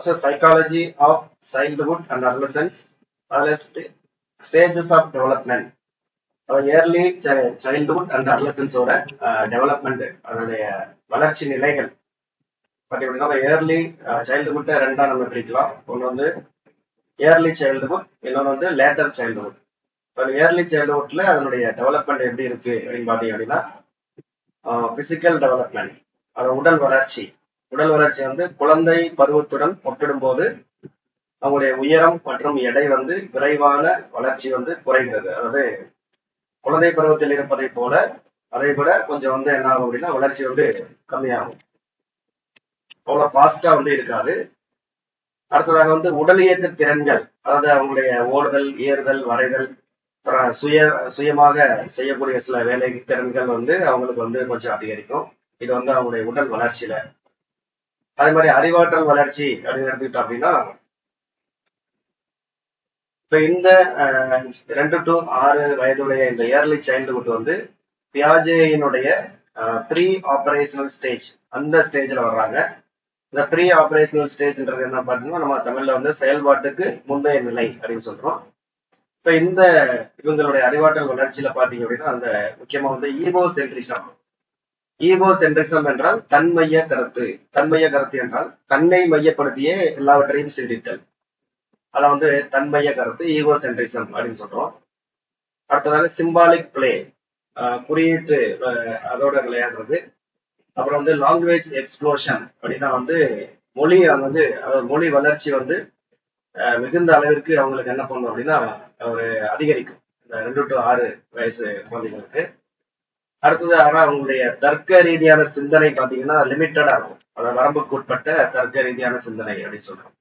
So psychology of childhood and adolescence, stages of development. Early childhood and adolescence ஓட development அதனுடைய வளர்ச்சி நிலைகள் பார்த்தீங்கன்னா ஏர்லி சைல்டுஹுட்டை ரெண்டா நம்ம பிரிக்கலாம். ஒன்று வந்து ஏர்லி சைல்டுஹுட், இன்னொன்று வந்து லேட்டர் சைல்டுஹுட். இப்போ ஏர்லி சைல்டுஹுட்ல அதனுடைய டெவலப்மெண்ட் எப்படி இருக்கு அப்படின்னு பார்த்தீங்க அப்படின்னா பிசிக்கல் டெவலப்மெண்ட், அது உடல் வளர்ச்சி. உடல் வளர்ச்சி வந்து குழந்தை பருவத்துடன் ஒப்பிடும்போது அவங்களுடைய உயரம் மற்றும் எடை வந்து விரைவான வளர்ச்சி வந்து குறைகிறது. அதாவது குழந்தை பருவத்தில் இருப்பதை போல அதை விட கொஞ்சம் வந்து என்ன ஆகும் அப்படின்னா வளர்ச்சி வந்து கம்மியாகும், அவ்வளவு ஃபாஸ்டா வந்து இருக்காது. அடுத்ததாக வந்து உடல் இயக்க திறன்கள், அதாவது அவங்களுடைய ஓடுதல், ஏறுதல், வரைதல், சுயமாக செய்யக்கூடிய சில வேலை திறன்கள் வந்து அவங்களுக்கு வந்து கொஞ்சம் அதிகரிக்கும். இது வந்து அவங்களுடைய உடல் வளர்ச்சியில. அதே மாதிரி அறிவாற்றல் வளர்ச்சி அப்படின்னு எடுத்துக்கிட்டோம் அப்படின்னா இப்ப இந்த 2 to 6 வயதுடைய இந்த ஏர்லி சைல்டுஹுட் வந்து பியாஜேயினுடைய ப்ரீ ஆபரேஷனல் ஸ்டேஜ், அந்த ஸ்டேஜ்ல வர்றாங்க. இந்த ப்ரீ ஆபரேஷனல் ஸ்டேஜ்ன்றது என்ன பார்த்தீங்கன்னா நம்ம தமிழ்ல வந்து செயல்பாட்டுக்கு முந்தைய நிலை அப்படின்னு சொல்றோம். இப்ப இந்த இவங்களுடைய அறிவாற்றல் வளர்ச்சியில பாத்தீங்க அப்படின்னா அந்த முக்கியமா வந்து ஈகோ சென்ட்ரிசம் என்றால் தன்மைய கருத்து. தன்மைய கருத்து என்றால் தன்னை மையப்படுத்தியே எல்லாவற்றையும் சிந்தித்தல். அத வந்து தன்மைய கருத்து, ஈகோ சென்ட்ரிசம் அப்படின்னு சொல்றோம். அடுத்ததாக சிம்பாலிக் பிளே, குறியீட்டு அதோட விளையாடுறது. அப்புறம் வந்து லாங்குவேஜ் எக்ஸ்ப்ளோஷன் அப்படின்னா வந்து மொழி வளர்ச்சி வந்து மிகுந்த அளவிற்கு அவங்களுக்கு என்ன பண்ணும் அப்படின்னா ஒரு அதிகரிக்கும் இந்த 2 to 6 வயசு குழந்தைகளுக்கு. அடுத்தது ஆனா அவங்களுடைய தர்க்க ரீதியான சிந்தனை பாத்தீங்கன்னா லிமிட்டடா இருக்கும், அதாவது வரம்புக்கு உட்பட்ட தர்க்க ரீதியான சிந்தனை அப்படின்னு சொல்றோம்.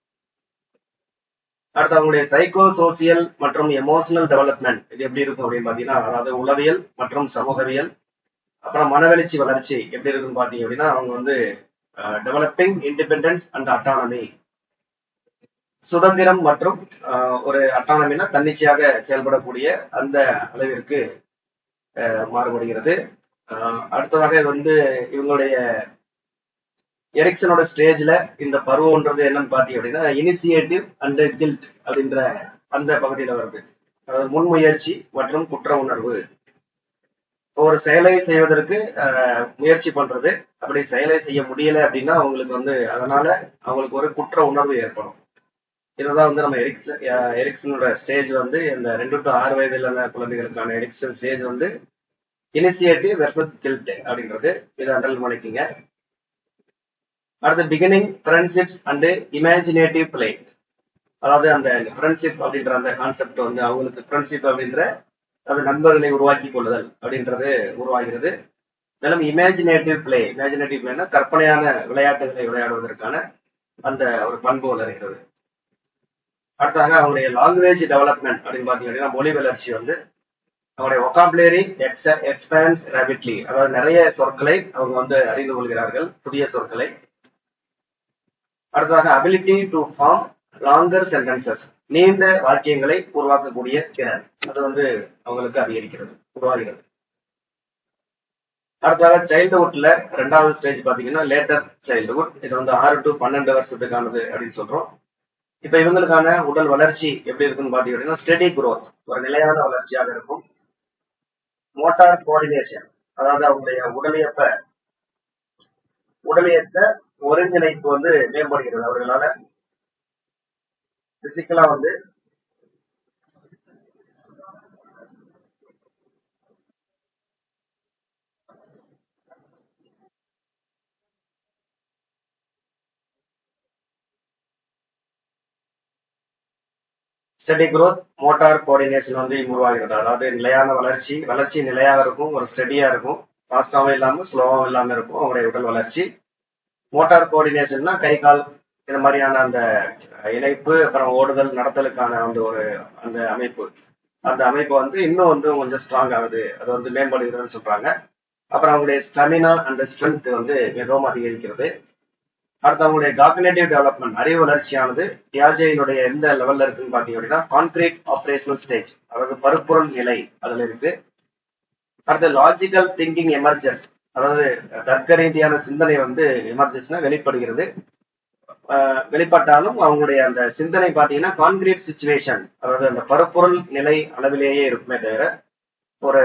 அடுத்து அவங்களுடைய சைக்கோ சோசியல் மற்றும் எமோஷனல் டெவலப்மெண்ட் இது எப்படி இருக்கும் அப்படின்னு பாத்தீங்கன்னா அதாவது உளவியல் மற்றும் சமூகவியல், அப்புறம் மனவெளிச்சி வளர்ச்சி எப்படி இருக்குன்னு பாத்தீங்க அப்படின்னா அவங்க வந்து டெவலப்பிங் இண்டிபெண்டன்ஸ் அண்ட் அட்டானமி, சுதந்திரம் மற்றும் ஒரு அட்டானமினா தன்னிச்சையாக செயல்படக்கூடிய அந்த அளவிற்கு மாறுபடுகிறது. அடுத்ததாக வந்து இவங்களுடைய எரிக்சனோட ஸ்டேஜ்ல இந்த பருவம்ன்றது என்னன்னு பாத்தீங்க அப்படின்னா இனிஷியேட்டிவ் அண்ட் கில்ட் அப்படின்ற அந்த பகுதியில வருது. அதாவது முன்முயற்சி மற்றும் குற்ற உணர்வு. ஒரு செயலை செய்வதற்கு முயற்சி பண்றது, அப்படி செயலை செய்ய முடியல அப்படின்னா அவங்களுக்கு வந்து அதனால அவங்களுக்கு ஒரு குற்ற உணர்வு ஏற்படும். இதுதான் வந்து நம்ம எரிக்சனோட ஸ்டேஜ் வந்து இந்த 2 to 6 வயதிலான குழந்தைகளுக்கான எரிக்சன் ஸ்டேஜ் வந்து இனிஷியேட்டிவ் வெர்சஸ் கில்ட் அப்படின்றது. இதை அண்டர்லைன் பண்ணிக்கோங்க. அடுத்து beginning friendships and imaginative play, அதாவது அந்த ஃப்ரெண்ட்ஷிப் அப்படின்ற அந்த கான்செப்ட் வந்து அவங்களுக்கு ஃப்ரெண்ட்ஷிப் அப்படின்ற அது நண்பர்களை உருவாக்கி கொள்ளுதல் அப்படின்றது உருவாகிறது. மேலும் இமேஜினேட்டிவ் பிளேனா கற்பனையான விளையாட்டுகளை விளையாடுவதற்கான அந்த ஒரு பண்பு வளர்கிறது. அடுத்தாக அவங்களுடைய லாங்குவேஜ் டெவலப்மெண்ட் அப்படின்னு பாத்தீங்கன்னா மொழி வளர்ச்சி வந்து அவருடைய ஒகாபுலரி எக்ஸ்பேன்ஸ் ரேபிட்லி, அதாவது நிறைய சொற்களை அவங்க வந்து அறிந்து கொள்கிறார்கள், புதிய சொற்களை. அடுத்ததாக ability to form longer sentences, நீண்ட வாக்கியங்களை உருவாக்கக்கூடிய திறன் அது வந்து அவங்களுக்கு அதிகரிக்கிறது, உருவாகிறது. அடுத்ததாக சைல்டுஹுட்ல 2வது ஸ்டேஜ் பாத்தீங்கன்னா லேட்டர் சைல்டுஹுட், இது வந்து 6 to 12 வருஷத்துக்கானது அப்படின்னு சொல்றோம். இப்ப இவங்களுக்கான உடல் வளர்ச்சி எப்படி இருக்குன்னு பாத்தீங்க அப்படின்னா ஸ்டெடி குரோத், ஒரு நிலையான வளர்ச்சியாக இருக்கும். மோட்டார் கோஆர்டினேஷன், அதாவது அவங்களுடைய உடலியக்க ஒருங்கிணைப்பு வந்து மேம்படுகிறது. அவர்களால பிசிக்கலா வந்து ஸ்டெடி குரோத், மோட்டார் கோஆர்டினேஷன் வந்து உருவாகிறது. அதாவது நிலையான வளர்ச்சி நிலையாக இருக்கும், ஒரு ஸ்டெடியா இருக்கும், ஃபாஸ்டாவும் இல்லாம ஸ்லோவாவும் இல்லாம இருக்கும் அவங்களுடைய உடல் வளர்ச்சி. மோட்டார் கோஆர்டினேஷன்னா கை கால் இந்த மாதிரியான அந்த இணைப்பு, அப்புறம் ஓடுதல் நடத்தலுக்கான வந்து ஒரு அந்த அமைப்பு வந்து இன்னும் வந்து கொஞ்சம் ஸ்ட்ராங் ஆகுது, அது வந்து மேம்படுகிறதுன்னு சொல்றாங்க. அப்புறம் அவங்களுடைய ஸ்டெமினா அண்ட் ஸ்ட்ரென்த் வந்து மிகவும் அதிகரிக்கிறது. அடுத்து அவங்களுடைய காக்னேட்டிவ் டெவலப்மெண்ட், அறிவு வளர்ச்சியானது பியாஜேயினுடைய எந்த லெவல்ல இருக்குன்னு பாத்தீங்க அப்படின்னா கான்கிரீட் ஆபரேஷனல் ஸ்டேஜ், அதாவது பருப்பொருள் நிலை அதுல இருக்கு. அடுத்து லாஜிக்கல் திங்கிங் எமர்ஜஸ், அதாவது தர்க்க ரீதியான சிந்தனை வந்து எமர்ஜஸ்னா வெளிப்படுகிறது. வெளிப்பட்டாலும் அவங்களுடைய அந்த சிந்தனை பாத்தீங்கன்னா கான்கிரீட் சுச்சுவேஷன், அதாவது அந்த பருப்பொருள் நிலை அளவிலேயே இருக்குமே தவிர ஒரு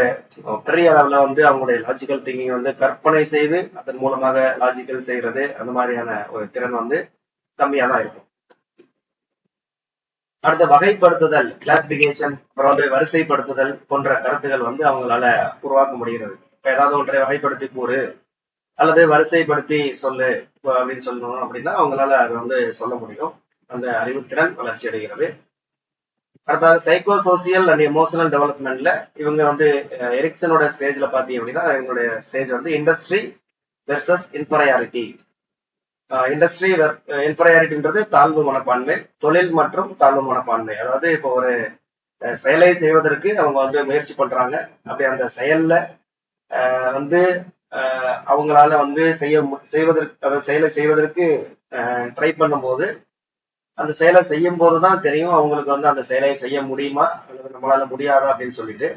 பெரிய அளவுல வந்து அவங்களுடைய லாஜிக்கல் திங்கிங் வந்து கற்பனை செய்து அதன் மூலமாக லாஜிக்கல் செய்யறது அந்த மாதிரியான ஒரு திறன் வந்து கம்மியா தான் இருக்கும். அடுத்த வகைப்படுத்துதல், கிளாசிபிகேஷன், அப்புறம் வந்து வரிசைப்படுத்துதல் போன்ற கருத்துகள் வந்து அவங்களால உருவாக்க முடிகிறது. இப்ப ஏதாவது ஒன்றை வகைப்படுத்தி கூறு அல்லது வரிசைப்படுத்தி சொல்லு அப்படின்னு சொல்லணும் அப்படின்னா அவங்களால அதை வந்து சொல்ல முடியும். அந்த அறிவுத்திறன் வளர்ச்சி அடைகிறது. அடுத்தது சைக்கோ சோசியல் அண்ட் எமோஷனல் டெவலப்மெண்ட்ல இவங்க வந்து எரிக்சனோட ஸ்டேஜ்ல பாத்தீங்க அப்படின்னா இவங்களுடைய ஸ்டேஜ் வந்து இண்டஸ்ட்ரி வெர்சஸ் இன்ஃபீரியாரிட்டி. இண்டஸ்ட்ரி இன்ஃபீரியாரிட்டின்றது தாழ்வு மனப்பான்மை, தொழில் மற்றும் தாழ்வு மனப்பான்மை. அதாவது இப்போ ஒரு செயலை செய்வதற்கு அவங்க வந்து முயற்சி பண்றாங்க. அப்படி அந்த செயல்ல வந்து அவங்களால வந்து செய்வதற்கு அதாவது செயலை செய்வதற்கு ட்ரை பண்ணும்போது அந்த செயலை செய்யும் போதுதான் தெரியும் அவங்களுக்கு வந்து அந்த செயலை செய்ய முடியுமா அல்லது நம்மளால முடியாதா அப்படின்னு சொல்லிட்டு.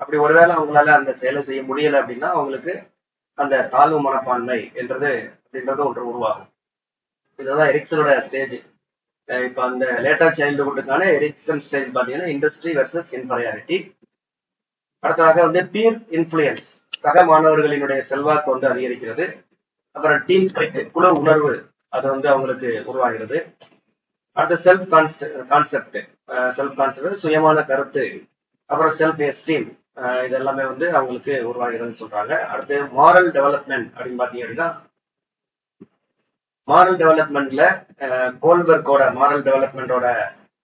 அப்படி ஒருவேளை அவங்களால அந்த செயலை செய்ய முடியல அப்படின்னா அவங்களுக்கு அந்த தாழ்வு மனப்பான்மை அப்படின்றது ஒன்று உருவாகும். இதுதான் எரிக்சனோட ஸ்டேஜ். இப்ப அந்த லேட்டர் சைல்டுஹுட்டுக்கான எரிக்சன் ஸ்டேஜ் பாத்தீங்கன்னா இண்டஸ்ட்ரி வெர்சஸ் இன்ஃபீரியாரிட்டி. அடுத்ததாக வந்து பீர் இன்ஃபுளுயன்ஸ், சக மாணவர்களினுடைய செல்வாக்கு வந்து அதிகரிக்கிறது. அப்புறம் டீம் ஸ்பிரிட், குழு உணர்வு அது வந்து அவங்களுக்கு உருவாகிறது. அடுத்து செல்ஃப் கான்செப்ட் சுயமான கருத்து, அப்புறம் செல்ஃப் எஸ்டீம் இது எல்லாமே வந்து அவங்களுக்கு உருவாகிறதுன்னு சொல்றாங்க. அடுத்து மாரல் டெவலப்மெண்ட் அப்படின்னு பாத்தீங்க அப்படின்னா மாரல் டெவலப்மெண்ட்ல கோல்பர்கோட மாரல் டெவலப்மெண்டோட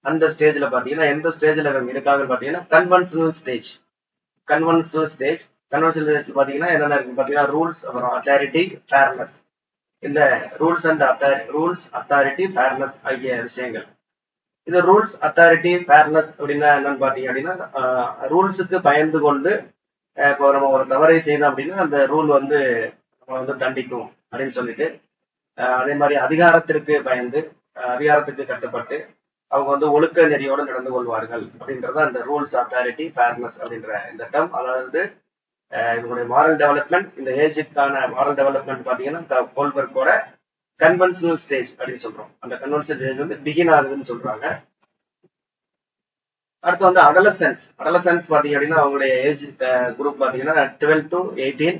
அந்த ஸ்டேஜ்ல பாத்தீங்கன்னா எந்த ஸ்டேஜ்ல இவங்க இருக்காங்க பாத்தீங்கன்னா கன்வென்ஷனல் ஸ்டேஜ் பாத்தீங்கன்னா என்னென்ன இருக்கு பாத்தீங்கன்னா ரூல்ஸ், அப்புறம் அத்தாரிட்டி, ஃபேர்னஸ். இந்த ரூல்ஸ் அத்தாரிட்டி, ஃபேர்னஸ் ஆகிய விஷயங்கள். இந்த ரூல்ஸ் அத்தாரிட்டி ஃபேர்னஸ் அப்படின்னா என்னன்னு பாத்தீங்க அப்படின்னா ரூல்ஸுக்கு பயந்து கொண்டு இப்போ நம்ம ஒரு தவறை செய்யணும் அப்படின்னா அந்த ரூல் வந்து நம்ம வந்து தண்டிக்கும் அப்படின்னு சொல்லிட்டு, அதே மாதிரி அதிகாரத்திற்கு பயந்து அதிகாரத்துக்கு கட்டுப்பட்டு அவங்க வந்து ஒழுக்க நெறியோடு நடந்து கொள்வார்கள் அப்படின்றத அந்த ரூல்ஸ் அத்தாரிட்டி ஃபேர்னஸ் அப்படின்ற இந்த டேர்ம். அதாவது இவங்களுடைய மாரல் டெவலப்மெண்ட், இந்த ஏஜுக்கான மாரல் டெவலப்மெண்ட் பாத்தீங்கன்னா கோல்பர்கோட கன்வென்ஷனல் ஸ்டேஜ் அப்படின்னு சொல்றோம். அந்த கன்வென்ஷனல் ஸ்டேஜ் வந்து பிகின் ஆகுதுன்னு சொல்றாங்க. அடுத்து வந்து அடலசன்ஸ் பாத்தீங்க அப்படின்னா அவங்களுடைய ஏஜ் குரூப் பாத்தீங்கன்னா 12 to 18.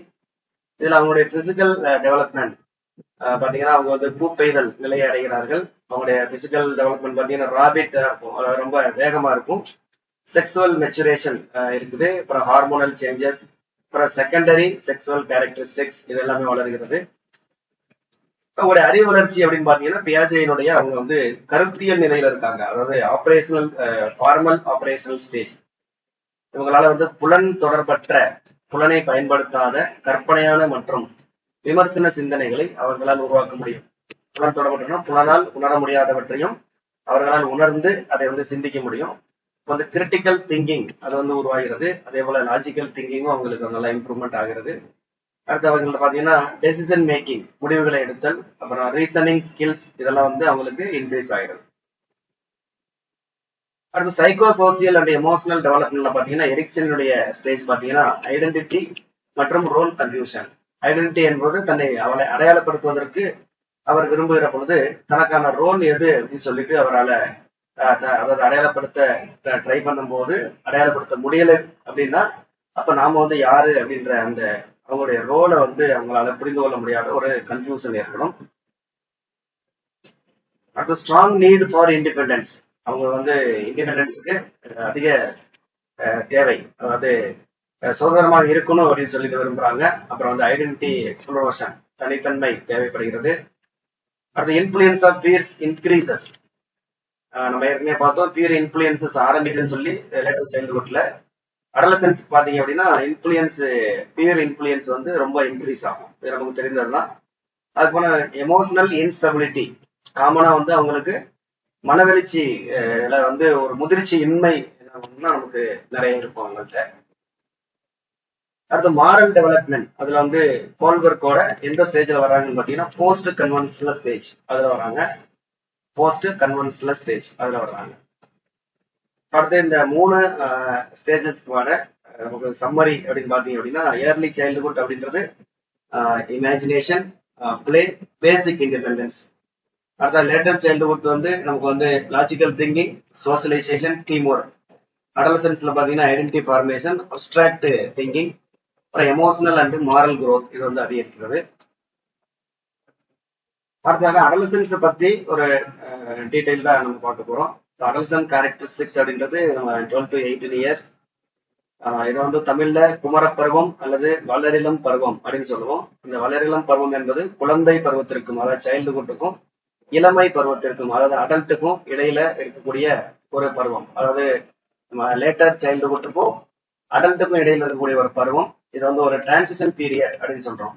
இதுல அவங்களுடைய பிசிக்கல் டெவலப்மெண்ட் பாத்தீங்கன்னா அவங்க வந்து பூப்பெய்தல் நிலையை அடைகிறார்கள். அவங்களுடைய பிசிக்கல் டெவலப்மெண்ட் பாத்தீங்கன்னா ராபிட்டா இருக்கும், ரொம்ப வேகமா இருக்கும். செக்ஸுவல் மெச்சுரேஷன் இருக்குது. அப்புறம் ஹார்மோனல் சேஞ்சஸ், அப்புறம் செகண்டரி செக்ஸுவல் கேரக்டரிஸ்டிக்ஸ் இது எல்லாமே வளர்கிறது. அவங்களுடைய அறிவு வளர்ச்சி அப்படின்னு பாத்தீங்கன்னா பியாஜேனுடைய அவங்க வந்து கருத்தியல் நிலையில இருக்காங்க. அதாவது ஃபார்மல் ஆபரேஷனல் ஸ்டேஜ். இவங்களால வந்து புலன் தொடர்பற்ற, புலனை பயன்படுத்தாத கற்பனையான மற்றும் விமர்சன சிந்தனைகளை அவர்களால் உருவாக்க முடியும். புலன் தொடர்பற்ற புலனால் உணர முடியாதவற்றையும் அவர்களால் உணர்ந்து அதை வந்து சிந்திக்க முடியும். வந்து கிரிட்டிக்கல் திங்கிங் அது வந்து உருவாகிறது. அதே போல லாஜிக்கல் திங்கிங்கும் அவங்களுக்கு நல்லா இம்ப்ரூவ்மெண்ட் ஆகிறது. அடுத்து அவங்கள்ட்ட பாத்தீங்கன்னா டெசிஷன் மேக்கிங், முடிவுகளை எடுத்தல், அப்புறம் ரீசனிங் ஸ்கில்ஸ் இதெல்லாம் வந்து அவங்களுக்கு இன்க்ரீஸ் ஆகிறது. அடுத்து சைக்கோ சோசியல் அண்ட் எமோஷனல் டெவலப்மெண்ட்ல பாத்தீங்கன்னா எரிக்சனுடைய ஸ்டேஜ் பாத்தீங்கன்னா ஐடென்டிட்டி மற்றும் ரோல் கன்ஃபியூஷன். ஐடென்டிட்டி என்பது தன்னை அவளை அடையாளப்படுத்துவதற்கு அவர் விரும்புகிற பொழுது தனக்கான ரோல் எது அப்படின்னு சொல்லிட்டு அவரால் அதாவது அடையாளப்படுத்த ட்ரை பண்ணும் போது அடையாளப்படுத்த முடியல அப்படின்னா அப்ப நாம வந்து யாரு அப்படின்ற அந்த அவங்களுடைய ரோலை வந்து அவங்களால புரிந்து கொள்ள முடியாத ஒரு கன்ஃபியூஷன் ஏற்படும். அடுத்து ஸ்ட்ராங் நீட் ஃபார் இண்டிபெண்டன்ஸ். அவங்க வந்து இண்டிபெண்டன்ஸுக்கு அதிக தேவை, அதாவது சுதந்திரமாக இருக்கணும் அப்படின்னு சொல்லிட்டு விரும்புறாங்க. அப்புறம் வந்து ஐடென்டிட்டி எக்ஸ்ப்ளோரேஷன், தனித்தன்மை தேவைப்படுகிறது. அடுத்து இன்ஃபுளுயன்ஸ் ஆஃப் பியர்ஸ் இன்க்ரீசஸ். நம்ம ஏற்கனவே பார்த்தோம் பியர் இன்ஃபுளுயன்சஸ் ஆரம்பிக்குதுன்னு சொல்லி லேட்டர் சைல்ட்ஹுட்ல. அடலசன்ஸ் பாத்தீங்க அப்படின்னா பியர் இன்ஃபுளுயன்ஸ் வந்து ரொம்ப இன்க்ரீஸ் ஆகும், இது நமக்கு தெரிந்ததுதான். அதுக்கு போன எமோஷனல் இன்ஸ்டபிலிட்டி, காமனா வந்து அவங்களுக்கு மனவெளிச்சி வந்து ஒரு முதிர்ச்சி இன்மை நமக்கு நிறைய இருக்கும் அவங்கள்ட்ட. அடுத்து மாரல் டெவலப்மெண்ட், அதுல வந்து கோல்பர்கோட எந்த ஸ்டேஜ்ல வர்றாங்கன்னு பாத்தீங்கன்னா போஸ்ட் கன்வென்ஷனல் ஸ்டேஜ் அதுல வர்றாங்க. அடுத்து இந்த 3 ஸ்டேஜஸ்க்கான நமக்கு சம்மரி அப்படின்னு பாத்தீங்க அப்படின்னா ஏர்லி சைல்ட்ஹுட் அப்படின்றது இமேஜினேஷன், பிளே, பேசிக் இண்டிபெண்டன்ஸ். அடுத்த லேட்டர் சைல்டுஹுட் வந்து நமக்கு வந்து logical thinking, socialisation, team work. அடலசன்ஸ்ல பாத்தீங்கன்னா ஐடென்டிட்டி ஃபார்மேஷன், அப்டிராக்ட் திங்கிங், அப்புறம் எமோஷனல் அண்ட் மாரல் growth இது வந்து அதிகரிக்கிறது. அடுத்ததாக அடலசன்ஸ் பத்தி ஒரு டீடைல்டா நம்ம பார்க்க போறோம். அடலசன் கேரக்டரிஸ்டிக்ஸ் அப்படின்றது நம்ம 12 to 18 இயர்ஸ். இதை வந்து தமிழ்ல குமரப்பருவம் அல்லது வளரிளம் பருவம் அப்படின்னு சொல்லுவோம். இந்த வளரிளம் பருவம் என்பது குழந்தை பருவத்திற்கும், அதாவது சைல்டுஹுட்டுக்கும், இளமை பருவத்திற்கும், அதாவது அடல்ட்டுக்கும் இடையில இருக்கக்கூடிய ஒரு பருவம். அதாவது லேட்டர் சைல்டுஹுட்டுக்கும் அடல்ட்டுக்கும் இடையில இருக்கக்கூடிய ஒரு பருவம். இது வந்து ஒரு டிரான்சிஷன் பீரியட் அப்படின்னு சொல்றோம்.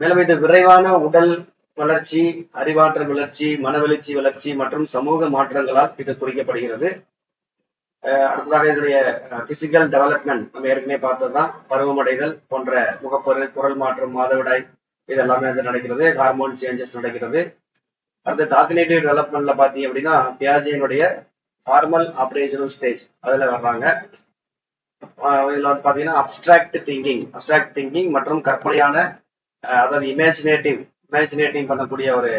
மேலும் இது விரைவான உடல் வளர்ச்சி, அறிவாற்றல் வளர்ச்சி, மனவெழுச்சி வளர்ச்சி மற்றும் சமூக மாற்றங்களால் இது குறிக்கப்படுகிறது. அடுத்ததாக இதனுடைய பிசிக்கல் டெவலப்மெண்ட் நம்ம ஏற்கனவே பார்த்ததுதான். பருவமடைதல் போன்ற முகப்பொரு, குரல் மாற்றம், மாதவிடாய் இதெல்லாமே வந்து நடக்கிறது. ஹார்மோன் சேஞ்சஸ் நடக்கிறது. அடுத்து காக்னிட்டிவ் டெவலப்மெண்ட்ல பாத்தீங்க அப்படின்னா பியாஜேனுடைய ஃபார்மல் ஆபரேஷனல் ஸ்டேஜ் அதுல வர்றாங்க. இதுல வந்து பாத்தீங்கன்னா அப்டிராக்ட் திங்கிங் மற்றும் கற்பனையான, அதாவது இமேஜினேட்டிவ் பண்ணக்கூடிய ஒரு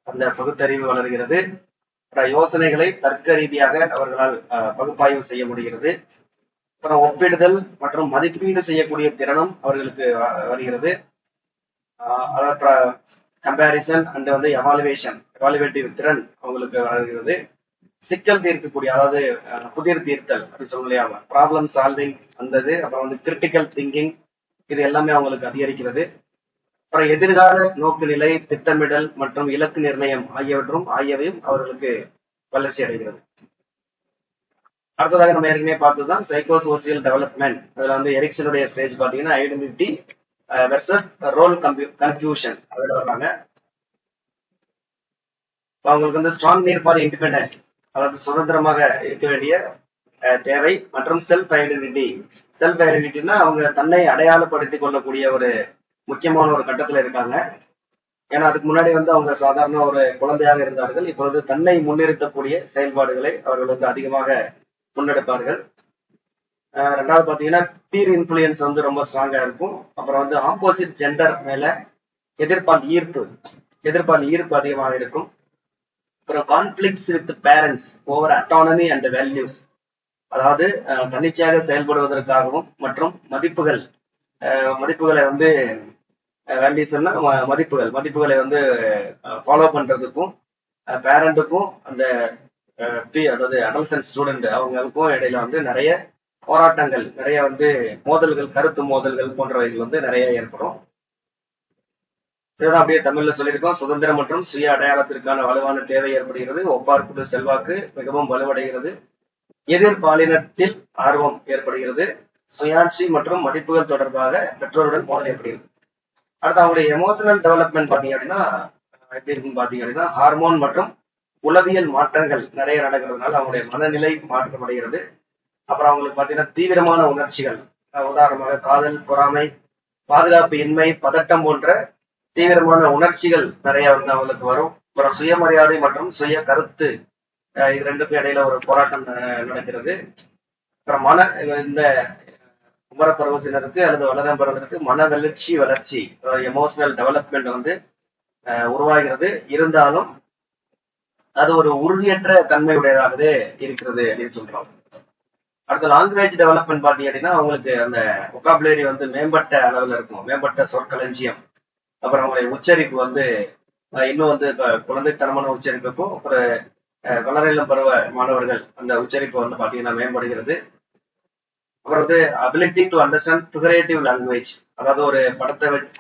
அந்த பகுத்தறிவு வளர்கிறது. யோசனைகளை தர்க்க ரீதியாக அவர்களால் பகுப்பாய்வு செய்ய முடிகிறது. அப்புறம் ஒப்பிடுதல் மற்றும் மதிப்பீடு செய்யக்கூடிய திறனும் அவர்களுக்கு வருகிறது. அதாவது கம்பேரிசன் அண்ட் வந்து எவாலுவேட்டிவ் திறன் அவங்களுக்கு வருகிறது. சிக்கல் தீர்க்கக்கூடிய, அதாவது புதிர் தீர்த்தல் அப்படின்னு சொல்லியா, ப்ராப்ளம் சால்விங் வந்தது. அப்புறம் வந்து கிரிட்டிக்கல் திங்கிங் இது எல்லாமே அவங்களுக்கு அதிகரிக்கிறது. அப்புறம் எதிர்கால நோக்கு நிலை, திட்டமிடல் மற்றும் இலக்கு நிர்ணயம் ஆகியவையும் அவர்களுக்கு வளர்ச்சி அடைகிறது. அடுத்ததாக நம்ம ஏற்கனவே பார்த்ததுதான் சைக்கோ சோசியல் டெவலப்மெண்ட். அதுல வந்து எரிக்சனுடைய ஸ்டேஜ் பாத்தீங்கன்னா ஐடென்டிட்டி வெர்சஸ் ரோல் கன்ஃபியூஷன் அதுல வர்றாங்க. அவங்களுக்கு வந்து ஸ்ட்ராங் நீட் ஃபார் இண்டிபெண்டன்ஸ், அதாவது சுதந்திரமாக இருக்க வேண்டிய தேவை மற்றும் செல்ஃப் ஐடென்டிட்டினா அவங்க தன்னை அடையாளப்படுத்திக் கொள்ளக்கூடிய ஒரு முக்கியமான ஒரு கட்டத்துல இருக்காங்க. ஏன்னா அதுக்கு முன்னாடி வந்து அவங்க சாதாரண ஒரு குழந்தையாக இருந்தார்கள். இப்பொழுது தன்னை முன்னிறுத்தக்கூடிய செயல்பாடுகளை அவர்கள் வந்து அதிகமாக முன்னெடுப்பார்கள். ரெண்டாவது பாத்தீங்கன்னா பீர் இன்ஃபுளுயன்ஸ் வந்து ரொம்ப ஸ்ட்ராங்கா இருக்கும். அப்புறம் வந்து ஆப்போசிட் ஜெண்டர் மேல எதிர்ப்பால் ஈர்ப்பு அதிகமாக இருக்கும். அப்புறம் conflicts with parents over autonomy and values, அதாவது தன்னிச்சையாக செயல்படுவதற்காகவும் மற்றும் மதிப்புகளை வந்து வேல்யூஸ்னா மதிப்புகளை வந்து ஃபாலோ பண்றதுக்கும் பேரண்ட்டுக்கும் அந்த அதாவது அடல்சன்ட் ஸ்டூடெண்ட் அவங்களுக்கும் இடையில வந்து நிறைய போராட்டங்கள், நிறைய வந்து மோதல்கள், கருத்து மோதல்கள் போன்றவைகள் வந்து நிறைய ஏற்படும். இதுதான் அப்படியே தமிழ்ல சொல்லியிருக்கோம். சுதந்திரம் மற்றும் சுய அடையாளத்திற்கான வலுவான தேவை ஏற்படுகிறது. ஒப்பார்க்குடு செல்வாக்கு மிகவும் வலுவடைகிறது. எதிர்பாலினத்தில் ஆர்வம் ஏற்படுகிறது. சுயாட்சி மற்றும் மதிப்புகள் தொடர்பாக பெற்றோருடன் மோதல் ஏற்படுகிறது. அடுத்து அவங்களுடைய எமோஷனல் டெவலப்மெண்ட் பாத்தீங்க அப்படின்னா எப்படி இருக்குன்னு பாத்தீங்க அப்படின்னா ஹார்மோன் மற்றும் உளவியல் மாற்றங்கள் நிறைய நடக்கிறதுனால அவங்களுடைய மனநிலை மாற்றமடைகிறது. அப்புறம் அவங்களுக்கு பாத்தீங்கன்னா தீவிரமான உணர்ச்சிகள், உதாரணமாக காதல், பொறாமை, பாதுகாப்பு இன்மை, பதட்டம் போன்ற தீவிரமான உணர்ச்சிகள் நிறைய வந்து அவங்களுக்கு வரும். அப்புறம் சுயமரியாதை மற்றும் சுய கருத்து இது ரெண்டுக்கும் இடையில ஒரு போராட்டம் நடக்கிறது. அப்புறம் இந்த குமர பருவத்தினருக்கு அல்லது வளரும் பருவத்தினருக்கு வளர்ச்சி எமோஷனல் டெவலப்மெண்ட் வந்து உருவாகிறது. இருந்தாலும் அது ஒரு உறுதியற்ற தன்மையுடையதாகவே இருக்கிறது அப்படின்னு சொல்றோம். அடுத்த லாங்குவேஜ் டெவலப்மெண்ட் பாத்தீங்க அப்படின்னா அவங்களுக்கு அந்த ஒகாபுலரி வந்து மேம்பட்ட அளவுல இருக்கும், மேம்பட்ட சொற்களஞ்சியம். அப்புறம் அவங்களுடைய உச்சரிப்பு வந்து இன்னும் வந்து குழந்தைத்தனமான உச்சரிப்புக்கும் அப்புறம் வளரிளம் பருவ மாணவர்கள் அந்த உச்சரிப்பு வந்து பாத்தீங்கன்னா மேம்படுகிறது. அப்புறம் வந்து ability to understand figurative language, அதாவது ஒரு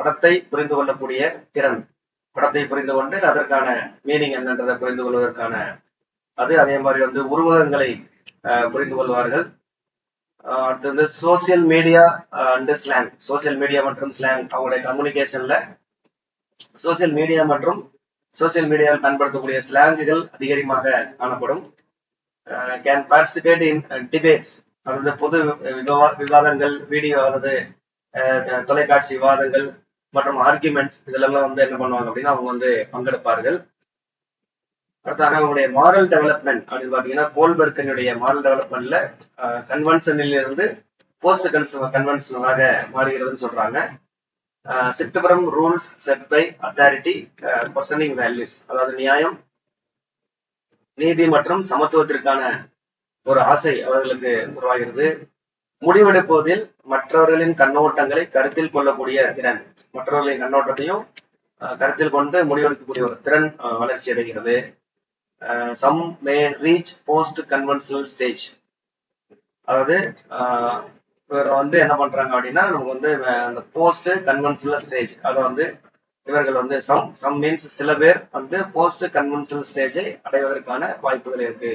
படத்தை புரிந்து கொள்ளக்கூடிய திறன், படத்தை புரிந்து கொண்டு அதற்கான மீனிங் என்னன்றதை புரிந்து கொள்வதற்கான அதே மாதிரி வந்து உருவகங்களை புரிந்து கொள்வார்கள். அடுத்து வந்து social media and slang, social media மற்றும் ஸ்லாங் அவங்களுடைய கம்யூனிகேஷன்ல சோசியல் மீடியாவில் பயன்படுத்தக்கூடிய ஸ்லாங்குகள் அதிகமாக காணப்படும். கேன் பார்ட்டிசிபேட் இன் டிபேட்ஸ், அதாவது பொது விவாதங்கள், வீடியோ அதாவது தொலைக்காட்சி விவாதங்கள் மற்றும் ஆர்குமெண்ட்ஸ் இதெல்லாம் வந்து என்ன பண்ணுவாங்க அப்படின்னா அவங்க வந்து பங்கெடுப்பார்கள். அடுத்தாக அவங்களுடைய மாரல் டெவலப்மெண்ட் அப்படின்னு பாத்தீங்கன்னா கோல்பர்கனுடைய மாரல் டெவலப்மெண்ட்ல கன்வென்ஷனில் இருந்து போஸ்ட் கன்வென்ஷனலாக மாறுகிறதுன்னு சொல்றாங்க. Shift from rules set by authority questioning values, அதாவது நியாயம், நீதி மற்றும் சமத்துவத்திற்கான ஒரு ஆசை அவர்களுக்கு உருவாகிறது. முடிவெடுப்பதில் மற்றவர்களின் கண்ணோட்டங்களை கருத்தில் கொள்ளக்கூடிய திறன், மற்றவர்களின் கண்ணோட்டத்தையும் கருத்தில் கொண்டு முடிவெடுக்கக்கூடிய ஒரு திறன் வளர்ச்சி அடைகிறது. Some may reach post conventional stage, அதாவது இவர் வந்து என்ன பண்றாங்க அப்படின்னா நமக்கு வந்து அந்த போஸ்ட் கன்வென்ஷனல் ஸ்டேஜ், அதை வந்து இவர்கள் வந்து சம் மீன்ஸ் சில பேர் வந்து போஸ்ட் கன்வென்ஷனல் ஸ்டேஜை அடைவதற்கான வாய்ப்புகள் இருக்கு.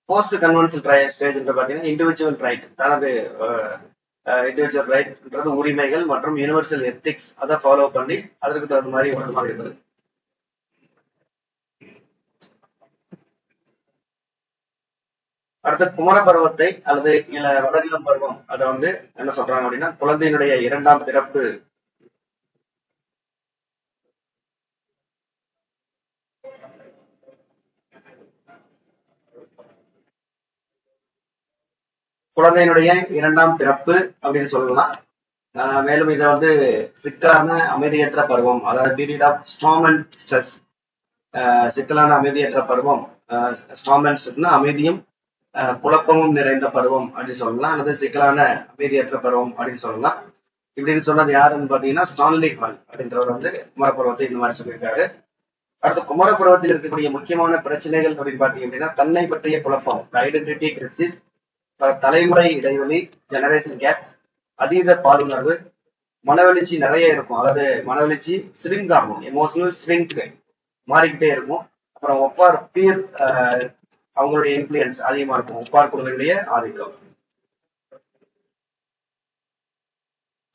போஸ்ட் கன்வென்ஷனல் ஸ்டேஜ் என்று பாத்தீங்கன்னா இண்டிவிஜுவல் ரைட், தனது இண்டிவிஜுவல் ரைட்ன்றது உரிமைகள் மற்றும் யூனிவர்சல் எத்திக்ஸ் அதை ஃபாலோ பண்ணி அதற்கு தகுந்த மாதிரி ஒரு மாதிரி இருக்குது. அடுத்த குமர பருவத்தை அல்லது வளரிளம் பருவம், அதை வந்து என்ன சொல்றாங்க அப்படின்னா குழந்தையினுடைய இரண்டாம் பிறப்பு. குழந்தையினுடைய இரண்டாம் பிறப்பு அப்படின்னு சொல்லலாம். மேலும் இதை வந்து சிக்கலான அமைதியற்ற பருவம், அதாவது period of storm and stress. சிக்கலான அமைதியற்ற பருவம், ஸ்டார்ம் அண்ட் ஸ்ட்ரெஸ்னா அமைதியும் குழப்பமும் நிறைந்த பருவம் அப்படின்னு சொல்லலாம், அல்லது சிக்கலான அமைதியற்ற பருவம் அப்படின்னு சொல்லலாம். இப்படின்னு சொன்னது யாருன்னு பாத்தீங்கன்னா ஸ்டான்லி ஹால் அப்படின்றவர் வந்து குமரப்பருவத்தை இந்த மாதிரி சொல்லியிருக்காரு. அடுத்து குமரப்பருவத்தில் இருக்கக்கூடிய முக்கியமான பிரச்சனைகள் அப்படின்னு பாத்தீங்க அப்படின்னா தன்னை பற்றிய குழப்பம், ஐடென்டிட்டி கிரைசிஸ், தலைமுறை இடைவெளி, ஜெனரேஷன் கேப், அதீத பாலுணர்வு, மனவெளிச்சி நிறைய இருக்கும், அதாவது மனவெளிச்சி ஸ்விங் ஆகும், எமோஷனல் ஸ்விங் மாறிக்கிட்டே இருக்கும். அப்புறம் ஒப்பார் பீர், அவங்களுடைய இன்ஃபுளுயன்ஸ் அதிகமா இருக்கும், ஒப்பார் குழுவினுடைய ஆதிக்கம்.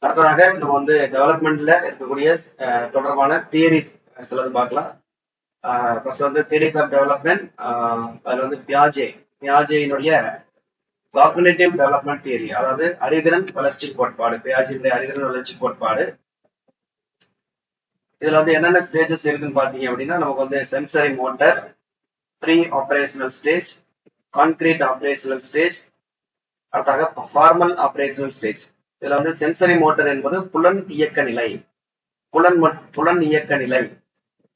அடுத்ததாக நம்ம வந்து டெவலப்மெண்ட்ல இருக்கக்கூடிய தொடர்பான தியரிஸ் சிலது பார்க்கலாம். ஃபர்ஸ்ட் வந்து தியரிஸ் ஆஃப் டெவலப்மெண்ட், அதுல வந்து பியாஜேயினுடைய காக்னிட்டிவ் டெவலப்மெண்ட் தியரி, அதாவது அறிதிறன் வளர்ச்சி கோட்பாடு, பியாஜேயினுடைய அறிதிறன் வளர்ச்சி கோட்பாடு. இதுல வந்து என்னென்ன ஸ்டேஜஸ் இருக்குன்னு பாத்தீங்க அப்படின்னா நமக்கு வந்து sensory motor, pre operational stage, concrete operational stage, அடுத்தாக ஃபார்மல் ஆபரேஷனல் ஸ்டேஜ். இதுல வந்து சென்சரி மோட்டர் என்பது புலன் இயக்க நிலை, புலன் இயக்க நிலை.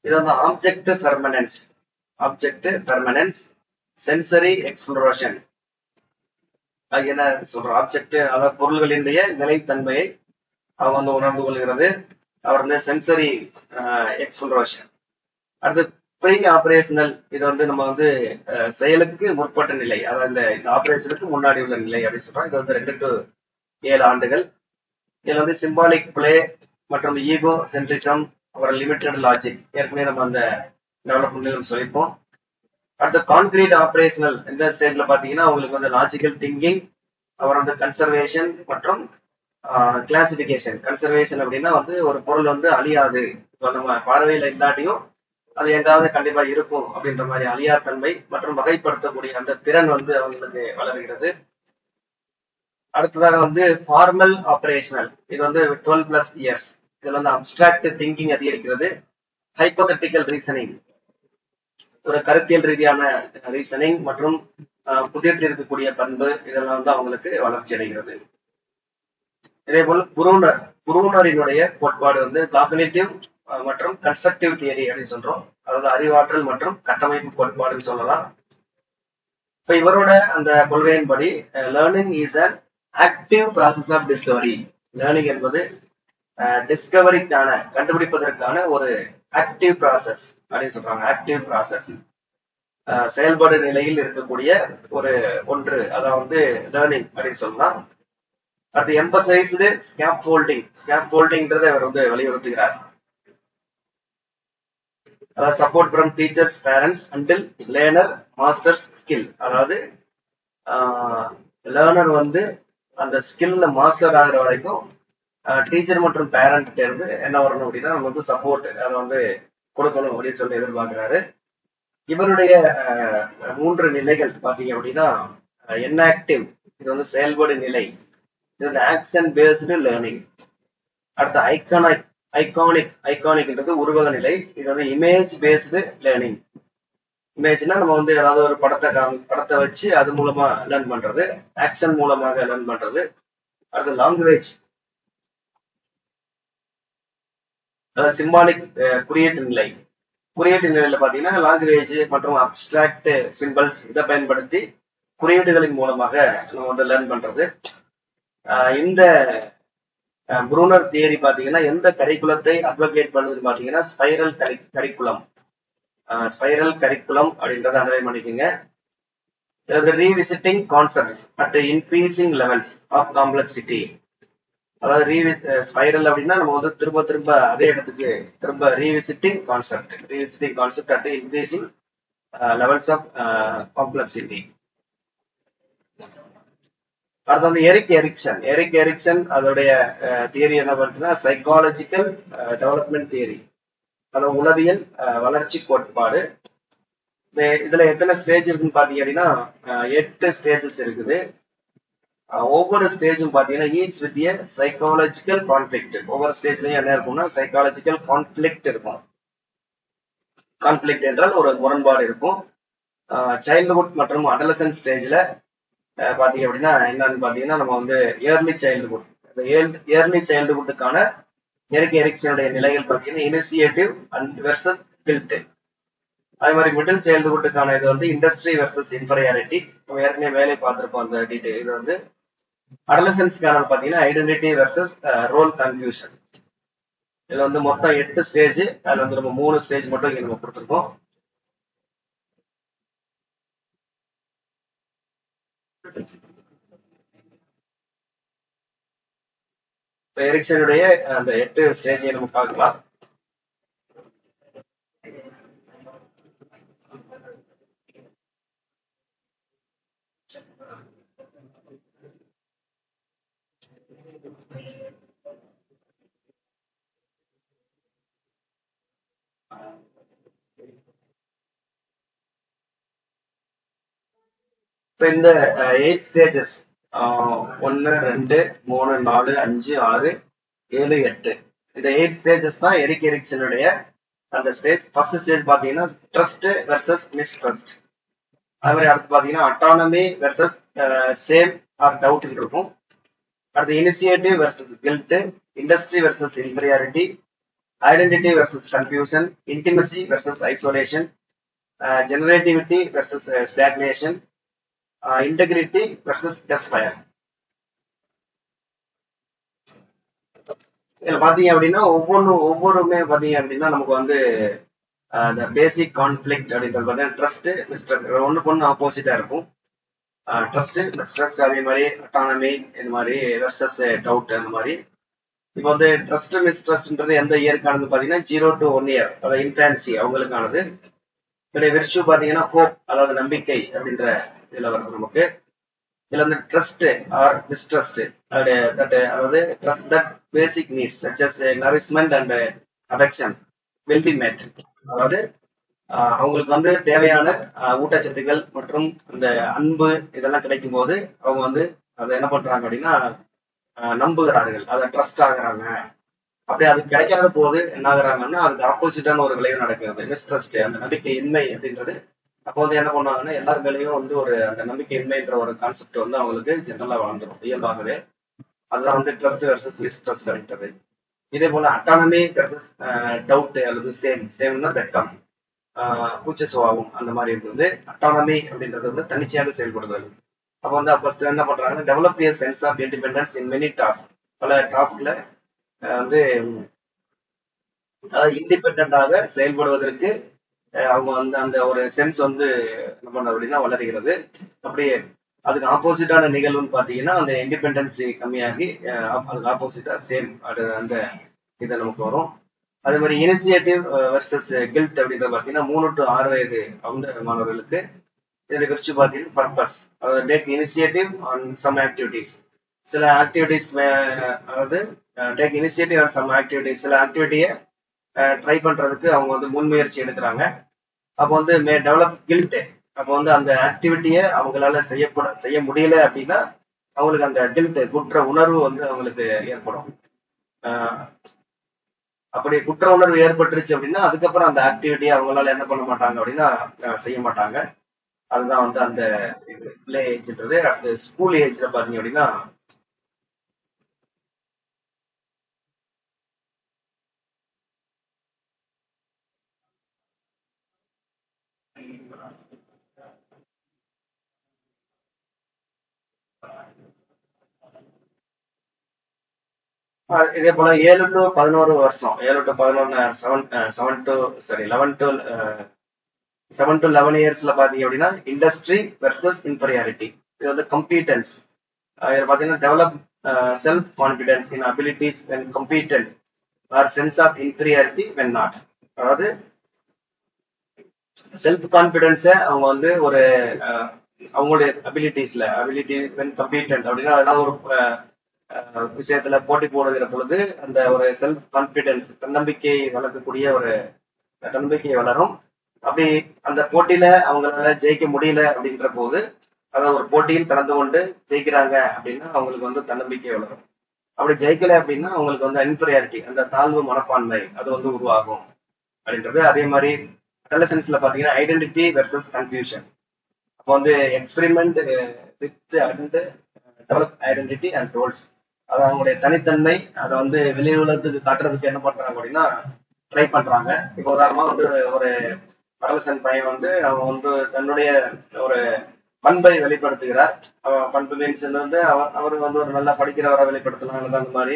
இது வந்து ஆப்ஜெக்ட் பெர்மனன்ஸ், சென்சரி எக்ஸ்ப்ளோரேஷன். என்ன சொல்றோம், ஆப்ஜெக்ட் அதாவது பொருள்களினுடைய நிலைத்தன்மையை அவங்க வந்து உணர்ந்து கொள்கிறது. அவர் வந்து சென்சரி எக்ஸ்ப்ளோரேஷன். அடுத்து ப்ரீ ஆபரேஷனல், இது வந்து நம்ம வந்து செயலுக்கு முற்பட்ட நிலை, அதாவது இந்த ஆபரேஷனுக்கு முன்னாடி உள்ள நிலை அப்படின்னு சொல்றோம். இது வந்து 2 to 7 ஆண்டுகள். இதுல வந்து சிம்பாலிக் பிளே மற்றும் ஈகோ சென்ட்ரிசம், அப்புறம் லிமிட்டட் லாஜிக், ஏற்கனவே நம்ம அந்த டெவலப்மெண்ட் சொல்லிப்போம். அடுத்த கான்கிரீட் ஆபரேஷனல் இந்த ஸ்டேஜ்ல பாத்தீங்கன்னா உங்களுக்கு வந்து லாஜிக்கல் திங்கிங், அப்புறம் வந்து கன்சர்வேஷன் மற்றும் கிளாசிபிகேஷன். கன்சர்வேஷன் அப்படின்னா வந்து ஒரு பொருள் வந்து அழியாது, நம்ம பார்வையில இல்லாட்டியும் அது எங்காவது கண்டிப்பா இருக்கும் அப்படின்ற மாதிரி அழியா தன்மை மற்றும் வகைப்படுத்தக்கூடிய அந்த திறன் வந்து அவங்களுக்கு வளர்கிறது. அடுத்ததாக வந்து ஃபார்மல் ஆபரேஷனல், இது வந்து 12+ இயர்ஸ். இதுல வந்து அப்டிராக்ட் திங்கிங் அதிகரிக்கிறது. ஹைப்போதெட்டிக்கல் ரீசனிங், ஒரு கருத்தியல் ரீதியான ரீசனிங் மற்றும் புதியத்தில் இருக்கக்கூடிய பண்பு, இதெல்லாம் வந்து அவங்களுக்கு வளர்ச்சி அடைகிறது. இதே போல் புரூனரினுடைய கோட்பாடு வந்து காக்னிட்டிவ் மற்றும் கன்ஸ்ட்ரக்டிவ் தியரி அப்படின்னு சொல்றோம், அதாவது அறிவாற்றல் மற்றும் கட்டமைப்பு கோட்பாடுன்னு சொல்லலாம். இப்ப இவரோட அந்த கொள்கையின்படி learning is an active process of discovery. Learning என்பது டிஸ்கவரிக்கான, கண்டுபிடிப்பதற்கான ஒரு ஆக்டிவ் ப்ராசஸ் அப்படின்னு சொல்றாங்க. ஆக்டிவ் ப்ராசஸ், செயல்பாடு நிலையில் இருக்கக்கூடிய ஒரு ஒன்று, அதான் வந்து லேர்னிங் அப்படின்னு சொல்லலாம். அடுத்து எம்பசைஸ்டு ஸ்கேப்ஃபோல்டிங்ன்றதை அவர் வந்து வலியுறுத்துகிறார். அதாவது support from teachers, parents until learner masters skill. அதாவது லேர்னர் வந்து அந்த ஸ்கில்ல மாஸ்டர் ஆகிற வரைக்கும் டீச்சர் மற்றும் பேரண்ட் இருந்து என்ன வரணும் அப்படின்னா நம்ம வந்து சப்போர்ட் அதை வந்து கொடுக்கணும் அப்படின்னு சொல்லி எதிர்பார்க்கிறாரு. இவருடைய 3 நிலைகள் பாத்தீங்க அப்படின்னா இன்ஆக்டிவ், இது வந்து செயல்பாடு நிலை, இது வந்து ஆக்ஷன் பேஸ்டு லேர்னிங். அடுத்து ஐகானிக்ன்றது உருவக நிலை, இது வந்து இமேஜ் பேஸ்டு லேர்னிங். இமேஜ்னா நம்ம வந்து ஏதாவது ஒரு படத்தை வச்சு அது மூலமா லேர்ன் பண்றது, ஆக்ஷன் மூலமாக லேர்ன் பண்றது. அடுத்து லாங்குவேஜ், அதாவது சிம்பாலிக் குறியீட்டு நிலை. குறியீட்டு நிலையில பாத்தீங்கன்னா லாங்குவேஜ் மற்றும் அப்டிராக்ட் சிம்பிள்ஸ் இதை பயன்படுத்தி குறியீடுகளின் மூலமாக நம்ம வந்து லேர்ன் பண்றது. இந்த ப்ரூனர் தியரி பாத்தீங்கன்னா எந்த கரிக்குலத்தை அட்வொகேட் பண்ணுதுன்னு பாத்தீங்கன்னா ஸ்பைரல் கரிக்குலம். ஸ்பைரல் கரிக்குலம் அப்படின்றத அண்டர்லைன் பண்ணிக்கோங்க. Revisiting concepts at increasing levels of complexity. அதாவது ஸ்பைரல் அப்படின்னா நம்ம வந்து திரும்ப திரும்ப அதே இடத்துக்கு திரும்ப revisiting concept at increasing levels of complexity. அடுத்து வந்து எரிக் எரிக்சன் அதோடைய தியரி என்ன பண்ணுறதுன்னா சைக்காலஜிக்கல் டெவலப்மெண்ட் தியரி, அதாவது உளவியல் வளர்ச்சி கோட்பாடு. இதுல எத்தனை ஸ்டேஜ் இருக்குன்னு பாத்தீங்க அப்படின்னா 8 ஸ்டேஜஸ் இருக்குது. ஒவ்வொரு ஸ்டேஜும் பாத்தீங்கன்னா each with A psychological conflict. ஒவ்வொரு ஸ்டேஜ்லயும் என்ன இருக்கும்னா சைக்காலஜிக்கல் கான்ஃபிளிக்ட் இருக்கும். கான்ஃபிளிக்ட் என்றால் ஒரு முரண்பாடு இருக்கும். சைல்ட்ஹுட் மற்றும் அடலசன்ட் ஸ்டேஜ்ல பாத்தீங்க அப்படின்னா என்னன்னு பாத்தீங்கன்னா நம்ம வந்து ஏர்லி சைல்ட்ஹுட்டுக்கான எரிக் எரிக்சனுடைய நிலைகள் பாத்தீங்கன்னா இனிஷியேட்டிவ் அண்ட் வெர்சஸ் கில்ட். அதே மாதிரி மிடில் சைல்ட்ஹுட்டுக்கான இது வந்து இண்டஸ்ட்ரி வெர்சஸ் இன்ஃபீரியாரிட்டி. நம்ம ஏற்கனவே வேலை பார்த்திருப்போம் அந்த டீடைல். இது வந்து அடலசன்ஸ்க்கான பாத்தீங்கன்னா ஐடென்டிட்டி வெர்சஸ் ரோல் கன்ஃபியூஷன். இதுல வந்து மொத்தம் 8 ஸ்டேஜ். அதுல வந்து நம்ம 3 ஸ்டேஜ் மட்டும் இங்க நம்ம கொடுத்துருக்கோம். எரிக்சனுடைய அந்த 8 ஸ்டேஜை நம்ம பார்க்கலாம். இப்ப இந்த 8 ஸ்டேஜஸ் 1 2 3 4 5 6 7 8 இந்த 8 ஸ்டேஜஸ் தான் எரிக் எரிக்சனுடைய அந்த ஸ்டேஜ். ஃபர்ஸ்ட் ஸ்டேஜ் பாத்தீங்கன்னா ட்ரஸ்ட் வெர்சஸ் மிஸ்ட்ரஸ்ட். அது மாதிரி அடுத்து பாத்தீங்கன்னா autonomy versus shame or doubt இருக்கும். அடுத்து initiative versus guilt, industry versus inferiority, identity versus confusion, intimacy versus isolation, generativity versus stagnation, integrity versus despair. இதுல பாத்தீங்க அப்படின்னா ஒவ்வொருமே பாத்தீங்க அப்படின்னா நமக்கு வந்து இந்த பேசிக் கான்ஃபிளிக்ட் அப்படின்றது பார்த்தீங்கன்னா ட்ரஸ்ட் மிஸ்ட்ரஸ்ட் ஒண்ணுக்கு ஒன்று ஆப்போசிட்டா இருக்கும். ட்ரஸ்ட் மிஸ்ட்ரஸ்ட் அதே மாதிரி அட்டானமி இது மாதிரி வெர்சஸ் டவுட் அந்த மாதிரி. இப்போ வந்து ட்ரஸ்ட் மிஸ்ட்ரஸ்ட்ன்றது எந்த இயருக்கானது பாத்தீங்கன்னா 0 to 1 year, அதாவது இன்ஃபான்சி அவங்களுக்கானது. இதோட விர்ச்சு பாத்தீங்கன்னா ஹோப், அதாவது நம்பிக்கை அப்படின்ற இதுல வருது நமக்கு. இதுல வந்து ட்ரஸ்ட் ஆர் மிஸ்ட்ரஸ்ட் அதாவது trust that basic needs such as nourishment and affection will be met. அதாவது அவங்களுக்கு வந்து தேவையான ஊட்டச்சத்துக்கள் மற்றும் அந்த அன்பு இதெல்லாம் கிடைக்கும் போது அவங்க வந்து அதை என்ன பண்றாங்க அப்படின்னா நம்புகிறார்கள், அதை ட்ரஸ்ட் ஆகுறாங்க. அப்படி அது கிடைக்காத போது என்ன ஆகுறாங்கன்னா அதுக்கு ஆப்போசிட்டான ஒரு விளைவு நடக்கிறது, மிஸ்ட்ரஸ்ட், அந்த நம்பிக்கையின்மை அப்படின்றது. அப்போ வந்து என்ன பண்ணுவாங்கன்னா எல்லார் மேலேயும் வந்து ஒரு அந்த நம்பிக்கையின்மைன்ற ஒரு கான்செப்ட் வந்து அவங்களுக்கு ஜெனரலா வளர்ந்துடும் இயல்பாகவே. அதுதான் வந்து ட்ரஸ்ட் வெர்சஸ் மிஸ்ட்ரஸ்ட் அப்படின்றது. இதே போல அட்டானமி வெர்சஸ் டவுட் அல்லது சேம்னா வெக்கம், கூச்ச சுபாவம் அந்த மாதிரி இருக்குது. அட்டானமி அப்படின்றது வந்து தன்னிச்சையாக செயல்படுதல். அப்போ வந்து ஃபர்ஸ்ட் என்ன பண்றாங்கன்னா develop a sense of independence in many task. பல டாஸ்க்ல வந்து இண்டிபெண்டாக செயல்படுவதற்கு அவங்க வந்து அந்த ஒரு சென்ஸ் வந்து என்ன பண்ண அப்படின்னா வளர்கிறது. அப்படியே அதுக்கு ஆப்போசிட்டான நிகழ்வுன்னு பாத்தீங்கன்னா அந்த இண்டிபெண்டன்சி கம்மியாகி அதுக்கு ஆப்போசிட்டா சேம் அந்த இது நமக்கு வரும். அதே மாதிரி இனிஷியேட்டிவ் வெர்சஸ் கில்ட் அப்படின்ற பாத்தீங்கன்னா 3 to 6 வயது அந்த மாணவர்களுக்கு. இதுல குறிச்சு பாத்தீங்கன்னா பர்பஸ், அதாவது take initiative on some activities. சில ஆக்டிவிட்டிஸ் அதாவது take initiative on some activities, சில ஆக்டிவிட்டியை ட்ரை பண்றதுக்கு அவங்க வந்து முன்முயற்சி எடுக்கிறாங்க. அப்போ வந்து மே டெவலப் கில்ட். அப்போ வந்து அந்த ஆக்டிவிட்டியை அவங்களால செய்ய முடியல அப்படின்னா அவங்களுக்கு அந்த கில்ட் குற்ற உணர்வு வந்து அவங்களுக்கு ஏற்படும். அப்படி குற்ற உணர்வு ஏற்பட்டுருச்சு அப்படின்னா அதுக்கப்புறம் அந்த ஆக்டிவிட்டியை அவங்களால என்ன பண்ண மாட்டாங்க அப்படின்னா செய்ய மாட்டாங்க. அதுதான் வந்து அந்த பிளே ஏஜ்ன்றது. அடுத்து ஸ்கூல் ஏஜ்ல பாத்தீங்க அப்படின்னா இதே போல 7 to 11 வருஷம், 7 to 11, 7 to 11 இயர்ஸ்ல பாத்தீங்க அப்படின்னா இண்டஸ்ட்ரி வெர்சஸ் இன்ஃபீரியாரிட்டி. இது வந்து கம்பீட்டன்ஸ். இதுல பாத்தீங்கன்னா develop self confidence in abilities when competent or sense of inferiority when not. அதாவது செல்ஃப் கான்பிடன்ஸ அவங்க வந்து ஒரு அவங்களுடைய அபிலிட்டி வென் கம்பீட்டன்ட் அப்படின்னா ஏதாவது ஒரு விஷயத்துல போட்டி போடுகிற பொழுது அந்த ஒரு செல்ஃப் கான்பிடன்ஸ் தன்னம்பிக்கையை வளர்க்கக்கூடிய ஒரு தன்னம்பிக்கை வளரும். அப்படி அந்த போட்டியில அவங்களால ஜெயிக்க முடியல அப்படின்ற போது, அதாவது ஒரு போட்டியில் கலந்து கொண்டு ஜெயிக்கிறாங்க அப்படின்னா அவங்களுக்கு வந்து தன்னம்பிக்கை வளரும். அப்படி ஜெயிக்கல அப்படின்னா அவங்களுக்கு வந்து இன்ஃபீரியாரிட்டி, அந்த தாழ்வு மனப்பான்மை அது வந்து உருவாகும் அப்படின்றது. அதே மாதிரி அடலசன்ஸ்ல பாத்தீங்கன்னா ஐடென்டிட்டி வெர்சஸ் கன்ஃபியூஷன். அப்போ வந்து experiment with and develop identity and roles. அது அவங்களுடைய தனித்தன்மை அதை வந்து வெளி உலகத்துக்கு காட்டுறதுக்கு என்ன பண்றாங்க அப்படின்னா ட்ரை பண்றாங்க. இப்போ உதாரணமா வந்து ஒரு அடலசன் பையன் வந்து அவன் வந்து தன்னுடைய ஒரு பண்பை வெளிப்படுத்துகிறார். பண்பு மீன்ஸ் வந்து அவர் வந்து ஒரு நல்லா படிக்கிறவரை வெளிப்படுத்தலாம், அல்லது அந்த மாதிரி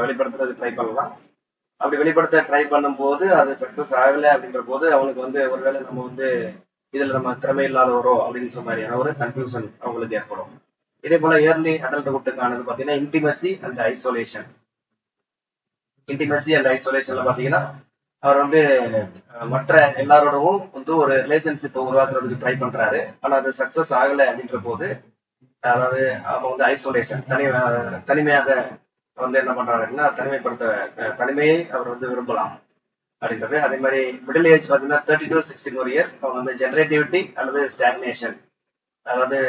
வெளிப்படுத்துறது ட்ரை பண்ணலாம். அப்படி வெளிப்படுத்த ட்ரை பண்ணும் போது அது சக்சஸ் ஆகல அப்படின்ற போது அவனுக்கு வந்து ஒருவேளை நம்ம வந்து இதுல நம்ம திறமை இல்லாதவரோ அப்படின்னு சொன்ன மாதிரியான ஒரு கன்ஃபியூஷன் அவங்களுக்கு ஏற்படும். இதே போல ஏர்லி அடல்ட்ஹுட்டுக்கானது பாத்தீங்கன்னா intimacy and isolation. Intimacy and ஐசோலேஷன்ல பாத்தீங்கன்னா அவர் வந்து மற்ற எல்லாரோடவும் வந்து ஒரு ரிலேஷன்ஷிப்பை உருவாக்குறதுக்கு ட்ரை பண்றாரு. ஆனா அது சக்சஸ் ஆகல அப்படின்ற போது அதாவது அவங்க வந்து ஐசோலேஷன் தனிமையாக வந்து என்ன பண்றாருன்னா தனிமையை அவர் வந்து விரும்பலாம் அப்படின்றது. அதே மாதிரி மிடில் ஏஜ் பாத்தீங்கன்னா 30 to 64 இயர்ஸ் அவங்க வந்து ஜெனரேட்டிவிட்டி அல்லது ஸ்டாக்னேஷன், அதாவது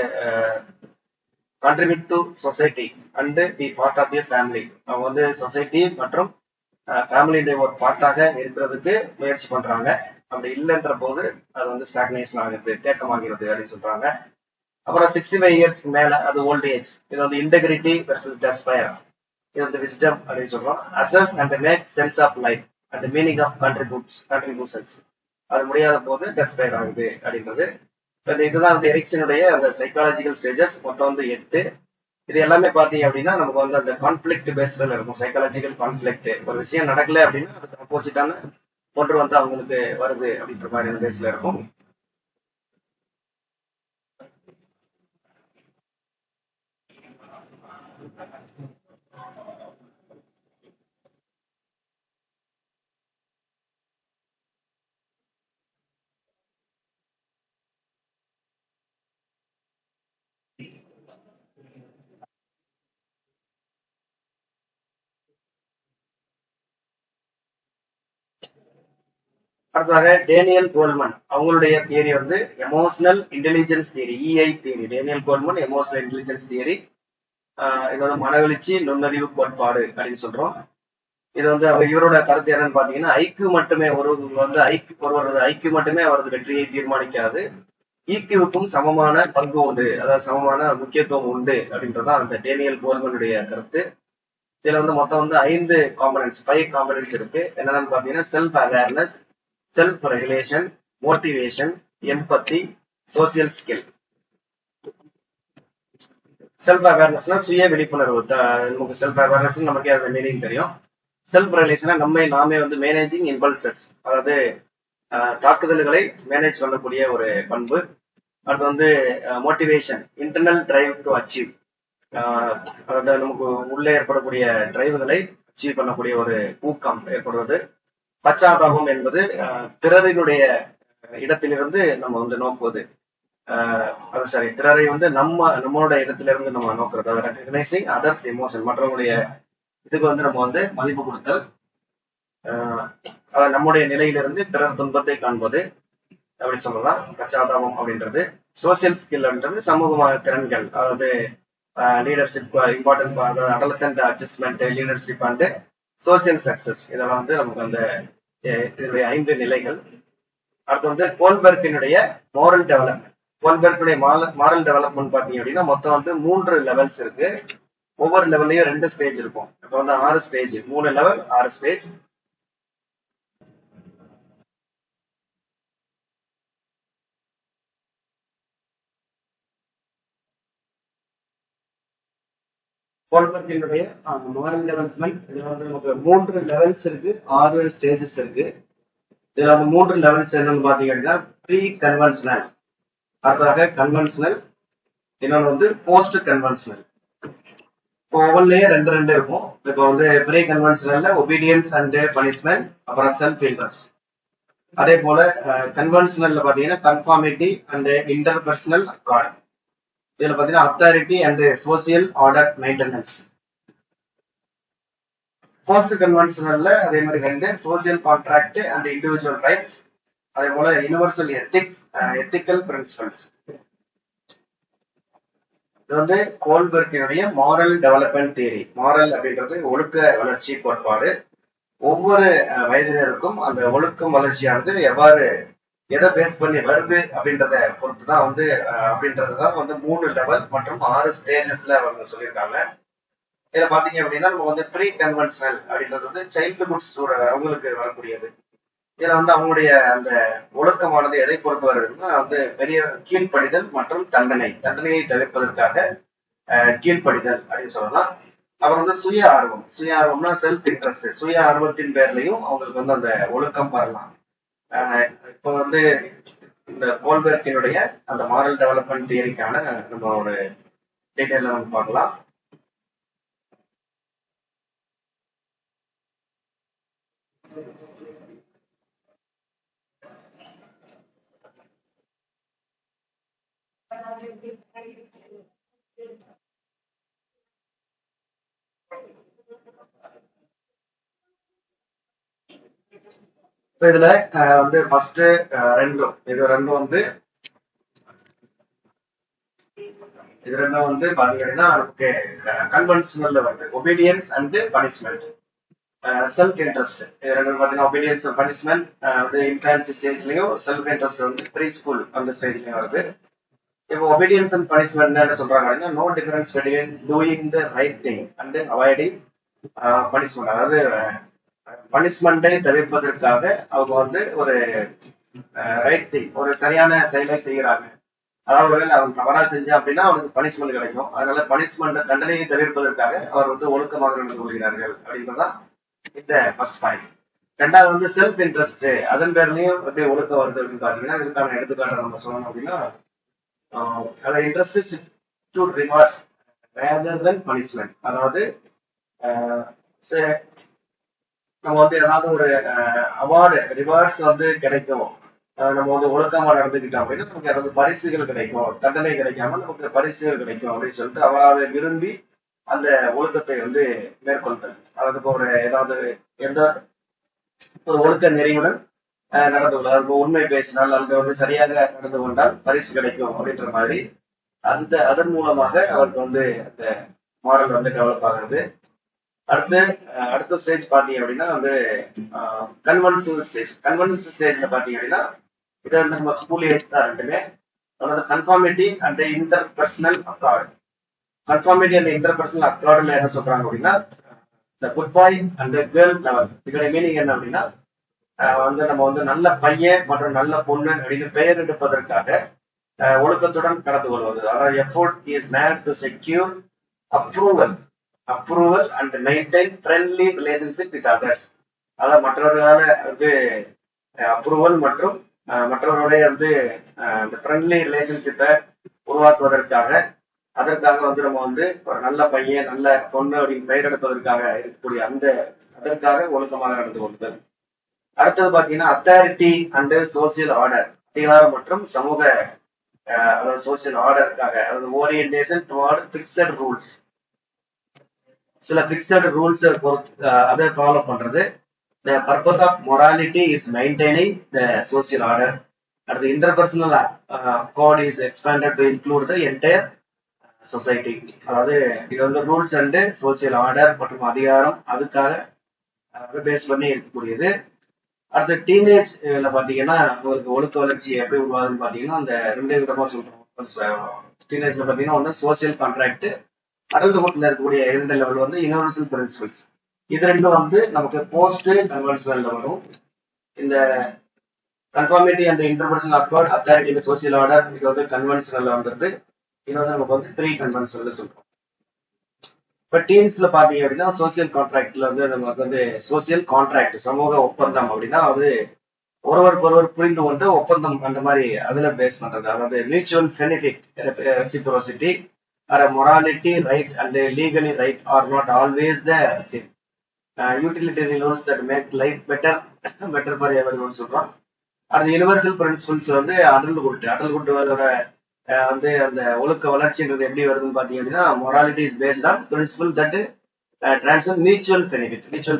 contribute to society and the part of the family. அவங்க வந்து சொசைட்டி மற்றும் ஃபேமிலியுடைய ஒரு பார்ட்டாக இருக்கிறதுக்கு முயற்சி பண்றாங்க. அப்படி இல்லைன்ற போது அது வந்து ஸ்டாக்னேஷன் ஆகுது, தேக்கமாகிறது அப்படின்னு சொல்றாங்க. அப்புறம் 65 இயர்ஸ்க்கு மேல அது ஓல்ட் ஏஜ். இது வந்து இன்டெகிரிட்டி வெர்சஸ் டெஸ்பயர். இது வந்து விஸ்டம் அப்படின்னு சொல்றோம். Assess and make sense of life and meaning of contributions. அது முடியாத போது டெஸ்பயர் ஆகுது அப்படின்றது. இதுதான் வந்து எரிக்சனுடைய அந்த சைக்காலஜிக்கல் ஸ்டேஜஸ். மொத்தம் வந்து 8. இது எல்லாமே பாத்தீங்க அப்படின்னா நமக்கு வந்து அந்த கான்ஃபிளிக்ட் பேஸ்ல இருக்கும். சைக்காலஜிக்கல் கான்ஃபிளிக்ட், ஒரு விஷயம் நடக்கல அப்படின்னா அதுக்கு ஆப்போசிட்டான ஒன்று வந்து அவங்களுக்கு வருது அப்படின்ற மாதிரியான பேஸ்ல இருக்கும். அடுத்ததாக டேனியல் கோல்மன் அவங்களுடைய தியரி வந்து emotional intelligence theory, EI theory. Daniel Coleman emotional intelligence theory. இது வந்து மனவெளிச்சி நுண்ணறிவு கோட்பாடு அப்படின்னு சொல்றோம். இது வந்து இவரோட கருத்து என்னன்னு பாத்தீங்கன்னா ஐக்கியூ மட்டுமே ஒருவரது ஐக்கியூ மட்டுமே அவரது வெற்றியை தீர்மானிக்காது, ஈக்கியூவுக்கும் சமமான பங்கு உண்டு, அதாவது சமமான முக்கியத்துவம் உண்டு அப்படின்றதான் அந்த டேனியல் கோல்மனுடைய கருத்து. இதுல வந்து மொத்தம் வந்து 5 காம்பனன்ட்ஸ் இருக்கு. என்னன்னு பாத்தீங்கன்னா self awareness, self regulation, motivation, empathy, social skill. Self அவேர்னஸ்னா சுய விழிப்புணர்வு. நமக்கு செல்ஃப் அவேர்னஸ் நமக்கு அது மீனிங் தெரியும். செல்ஃப் ரிலேஷனா நம்மை நாமே வந்து மேனேஜிங் இம்பல்சஸ், அதாவது தாக்குதல்களை மேனேஜ் பண்ணக்கூடிய ஒரு பண்பு. அடுத்து வந்து motivation, internal drive to achieve, அதாவது நமக்கு உள்ளே ஏற்படக்கூடிய டிரைவுகளை அச்சீவ் பண்ணக்கூடிய ஒரு ஊக்கம் ஏற்படுவது. பச்சாதாபம் என்பது பிறரினுடைய இடத்திலிருந்து நம்ம வந்து நோக்குவது. அது சரி, பிறரை வந்து நம்மளோட இடத்திலிருந்து நம்ம நோக்குறது. ரெகக்னைசிங் அதர்ஸ் எமோஷன், மற்றவங்களுடைய இதுக்கு வந்து நம்ம வந்து மதிப்பு கொடுத்தல். நம்முடைய நிலையிலிருந்து பிறர் துன்பத்தை காண்பது அப்படி சொல்லலாம் பச்சாதாபம் அப்படின்றது. சோசியல் ஸ்கில் அப்படின்றது சமூக திறன்கள், அதாவது லீடர்ஷிப் இம்பார்ட்டன்ட், அதாவது adolescent adjustment, leadership and social success. இதெல்லாம் வந்து நமக்கு அந்த இதனுடைய 5 நிலைகள். அடுத்து வந்து கோல்பர்க்கினுடைய மோரல் டெவலப்மெண்ட். கோல்பர்க்குடைய மாரல் டெவலப்மெண்ட் பாத்தீங்க அப்படின்னா மொத்தம் வந்து 3 லெவல்ஸ் இருக்கு. ஒவ்வொரு லெவல்லையும் 2 ஸ்டேஜ் இருக்கும். இப்போ வந்து 6 ஸ்டேஜ், 3 லெவல் 6 ஸ்டேஜ். கோல்பர்க்கினுடைய மாரல் டெவலப்மெண்ட் இதுல வந்து நமக்கு 3 லெவல்ஸ் இருக்கு, 6 ஸ்டேஜஸ் இருக்கு. இதுல வந்து 3 லெவல்ஸ் என்னன்னு பாத்தீங்க அப்படின்னா ப்ரீ கன்வென்ஷனல், அடுத்ததாக கன்வென்ஷனல், இன்னொன்று வந்து போஸ்ட் கன்வென்ஷனல். ஒவ்வொன்றுலயே 2 இருக்கும். இப்போ வந்து ப்ரீ கன்வென்ஷனல்ல ஒபீடியன்ஸ் அண்ட் பனிஷ்மெண்ட், அப்புறம் செல்ஃப் இன்ட்ரெஸ்ட். அதே போல கன்வென்ஷனல்ல பாத்தீங்கன்னா கன்ஃபார்மிட்டி அண்ட் இன்டர்பர்சனல் அக்கார்ட். இதுல பாத்தீங்கன்னா authority and social order maintenance. Post கன்வென்ஷனல்ல அதே மாதிரி 2 social contract and individual rights, அதே போல யூனிவர்சல் எத்திக்ஸ், எத்திக்கல் பிரின்சிபல்ஸ். இது வந்து கோல்பர்க்கினுடைய மாரல் டெவலப்மெண்ட் தியரி. மாரல் அப்படின்றது ஒழுக்க வளர்ச்சி கோட்பாடு. ஒவ்வொரு வயதினருக்கும் அந்த ஒழுக்கம் வளர்ச்சியானது எவ்வாறு எதை பேஸ் பண்ணி வருது அப்படின்றத பொறுத்துதான் வந்து அப்படின்றதுதான் வந்து 3 லெவல் மற்றும் 6 ஸ்டேஜஸ்ல அவங்க சொல்லியிருக்காங்க. இதுல பாத்தீங்க அப்படின்னா நம்ம வந்து ப்ரீ கன்வென்ஷனல் அப்படின்றது வந்து சைல்டுஹுட் ஸ்டூடெண்ட் அவங்களுக்கு வரக்கூடியது. இதுல வந்து அவங்களுடைய அந்த ஒழுக்கமானது எதை பொறுத்து வருதுன்னா வந்து பெரிய கீழ்ப்படிதல் மற்றும் தண்டனையை தவிர்ப்பதற்காக கீழ்ப்படிதல் அப்படின்னு சொல்லலாம். அப்புறம் வந்து சுய ஆர்வம்னா செல்ஃப் இன்ட்ரெஸ்ட், சுய ஆர்வத்தின் பேர்லயும் அவங்களுக்கு வந்து அந்த ஒழுக்கம் வரலாம். இப்போ வந்து இந்த கோல்பர்க்கினுடைய அந்த மாரல் டெவலப்மெண்ட் தியரிக்கான நம்ம ஒரு டீடைல்ல வந்து பார்க்கலாம். இதுல வந்து ஃபர்ஸ்ட் ரெண்டும் வந்து பாத்தீங்கன்னா நமக்கு கன்வென்ஷனல்ல வருது obedience and punishment, self interest. இது ரெண்டும் பாத்தீங்கன்னா ஒபீடியன்ஸ் அண்ட் பனிஷ்மெண்ட் வந்து இன்ஃபேன்சி ஸ்டேஜ்லயும், செல்ஃப் இன்ட்ரெஸ்ட் வந்து ப்ரீ ஸ்கூல் அந்த ஸ்டேஜ்லயும் வருது. இப்போ ஒபீடியன்ஸ் அண்ட் பனிஷ்மெண்ட் என்ன சொல்றாங்க அப்படின்னா no difference between doing the right thing and avoiding punishment. அதாவது பனிஷ்மெண்டை தவிர்ப்பதற்காக அவங்க வந்து ஒரு ரைட் திங், ஒரு சரியான செயலை செய்கிறாங்க. அதாவது அவன் தவறா செஞ்சா அப்படின்னா அவனுக்கு பனிஷ்மெண்ட் கிடைக்கும். அதனால பனிஷ்மெண்ட் தண்டனையை தவிர்ப்பதற்காக அவர் வந்து ஒழுக்கமாக நடந்து கொள்கிறார்கள் அப்படின்றதான் இந்த ஃபர்ஸ்ட் பாயிண்ட். ரெண்டாவது வந்து செல்ஃப் இன்ட்ரெஸ்ட், அதன் பேர்லயும் எப்படி ஒழுக்கம் வருது அப்படின்னு பாத்தீங்கன்னா இதுக்கான எடுத்துக்காட்டு நம்ம சொல்லணும் அப்படின்னா அந்த interest is to rewards rather then punishment. அதாவது நம்ம வந்து ஏதாவது ஒரு அவார்டு ரிவார்ட்ஸ் வந்து கிடைக்கும், நம்ம வந்து ஒழுக்கமா நடந்துக்கிட்டோம் அப்படின்னா நமக்கு ஏதாவது பரிசுகள் கிடைக்கும், தண்டனை கிடைக்காம நமக்கு பரிசுகள் கிடைக்கும் அப்படின்னு சொல்லிட்டு அவராக விரும்பி அந்த ஒழுக்கத்தை வந்து மேற்கொள்தல். அதாவது இப்போ ஒரு ஏதாவது எந்த ஒரு ஒழுக்க நெறியுடன் நடந்து கொள்ள, உண்மை பேசினால் அல்லது வந்து சரியாக நடந்து கொண்டால் பரிசு கிடைக்கும் அப்படின்ற மாதிரி அதன் மூலமாக அவருக்கு வந்து அந்த மாரல் வந்து டெவலப் ஆகுறது. அடுத்த ஸ்டேஜ் பாத்தீங்க அப்படின்னா வந்து கன்வென்ஷனல் ஸ்டேஜ்ல பாத்தீங்க அப்படின்னா இதை வந்து நம்ம ஸ்கூல் ஏஜ் தான் ரெண்டுமே. Conformity and interpersonal accord. Conformity and interpersonal அக்கார்டுல என்ன சொல்றாங்க அப்படின்னா இந்த good boy and girl level. இதோட மீனிங் என்ன அப்படின்னா வந்து நம்ம வந்து நல்ல பையன் மற்றும் நல்ல பொண்ணு அப்படின்னு பெயர் எடுப்பதற்காக ஒழுக்கத்துடன் கடந்து கொள்வது. அதாவது effort is made to secure approval and maintain friendly relationship with others. அதாவது மற்றவர்களால வந்து அப்ரூவல் மற்றும் மற்றவர்களுடைய வந்து இந்த ஃப்ரெண்ட்லி ரிலேஷன்ஷிப்பை உருவாக்குவதற்காக அதற்காக வந்து நம்ம வந்து ஒரு நல்ல பையன் நல்ல பொண்ணு அப்படின்னு பெயர் எடுப்பதற்காக இருக்கக்கூடிய அதற்காக ஒழுக்கமாக நடந்து கொள்ளுதல். அடுத்தது பாத்தீங்கன்னா அத்தாரிட்டி அண்ட் சோசியல் ஆர்டர், அதிகாரம் மற்றும் சமூக அதாவது சோசியல் ஆர்டருக்காக, அதாவது ஓரியன்டேஷன் டுவார்ட் பிக்சட் ரூல்ஸ். சில பிக்சட் ரூல்ஸ் அதை ஃபாலோ பண்றது. The purpose of morality is maintaining the social order. The interpersonal code is expanded to include the entire society. அதாவது இது வந்து ரூல்ஸ் அண்ட் சோசியல் ஆர்டர் மற்றும் அதிகாரம் அதுக்காக அதை பேஸ் பண்ணி இருக்கக்கூடியது. அடுத்த டீனேஜ்ல பாத்தீங்கன்னா உங்களுக்கு ஒழுக்க வளர்ச்சி எப்படி உருவாகுதுன்னு பாத்தீங்கன்னா அந்த 2 விதமா சொல்றோம். டீனேஜ்ல பாத்தீங்கன்னா ஒன்று சோசியல் கான்ட்ராக்ட், அடல்ட்ஹுட்ல இருக்கக்கூடிய 2 லெவல் வந்து யூனிவர்சல் பிரின்சிபல்ஸ். இது ரெண்டும் வந்து நமக்கு போஸ்ட் கன்வென்ஷனல்ல வரும். இந்த conformity and interpersonal accord, authority and social order இது வந்து கன்வென்ஷனல்ல வந்துருது. இது வந்து நமக்கு வந்து ப்ரீ கன்வென்ஷனல்ல சொல்றோம். இப்ப டீம்ஸ்ல பாத்தீங்க அப்படின்னா சோசியல் கான்ட்ராக்ட்ல வந்து நமக்கு வந்து சோசியல் கான்ட்ராக்ட் சமூக ஒப்பந்தம் அப்படின்னா அது ஒருவருக்கு ஒருவர் புரிந்து கொண்டு ஒப்பந்தம் அந்த மாதிரி அதுல பேஸ் பண்றது. அதாவது mutual benefit reciprocity or morality right and legally right or not always the same. Utility laws that make life better for everyone சொல்றோம். அடுத்து யுனிவர்சல் பிரின்சிபிள்ஸ் வந்து அடல்குட் அதோட வந்து அந்த ஒழுக்க வளர்ச்சின்றது எப்படி வருதுன்னு பாத்தீங்க அப்படின்னா morality is based on principle that transfer mutual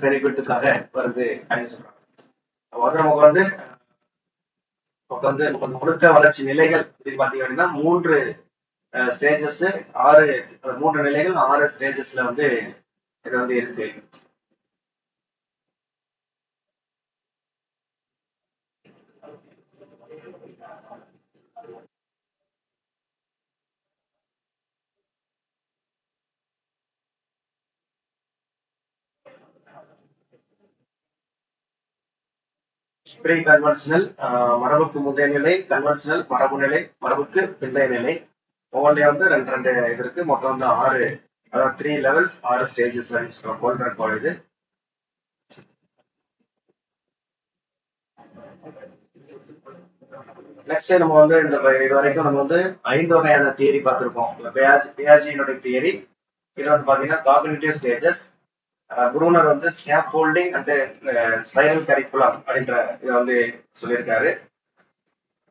பெனிஃபிட்டுக்காக வருது அப்படின்னு சொல்றாங்க. நமக்கு வந்து ஒழுக்க வளர்ச்சி நிலைகள் அப்படின்னு பாத்தீங்க அப்படின்னா 3 ஸ்டேஜஸ் 3 நிலைகள் 6 ஸ்டேஜஸ்ல வந்து இது வந்து இருக்கு. ப்ரீ கன்வென்ஷனல் மரபுக்கு முந்தைய நிலை, கன்வென்ஷனல் மரபு நிலை, மரபுக்கு பிந்தைய நிலை. ஒவ்வொன்றையும் வந்து 2 இது இருக்கு. மொத்தம் வந்து 6, அதாவது 3 லெவல்ஸ் 6 ஸ்டேஜஸ் அப்படின்னு சொல்றோம். Goldberg college. நெக்ஸ்ட் நம்ம வந்து இந்த இது வரைக்கும் நம்ம வந்து 5 வகையான தியரி பார்த்திருக்கோம். பியாஜியினுடைய தியரி இது வந்து பாத்தீங்கன்னா காக்னிட்டிவ் ஸ்டேஜஸ். புரூனர் வந்து ஸ்கேஃபோல்டிங் அண்ட் ஸ்பைரல் கரிக்குலம் அப்படின்ற இதை வந்து சொல்லியிருக்காரு.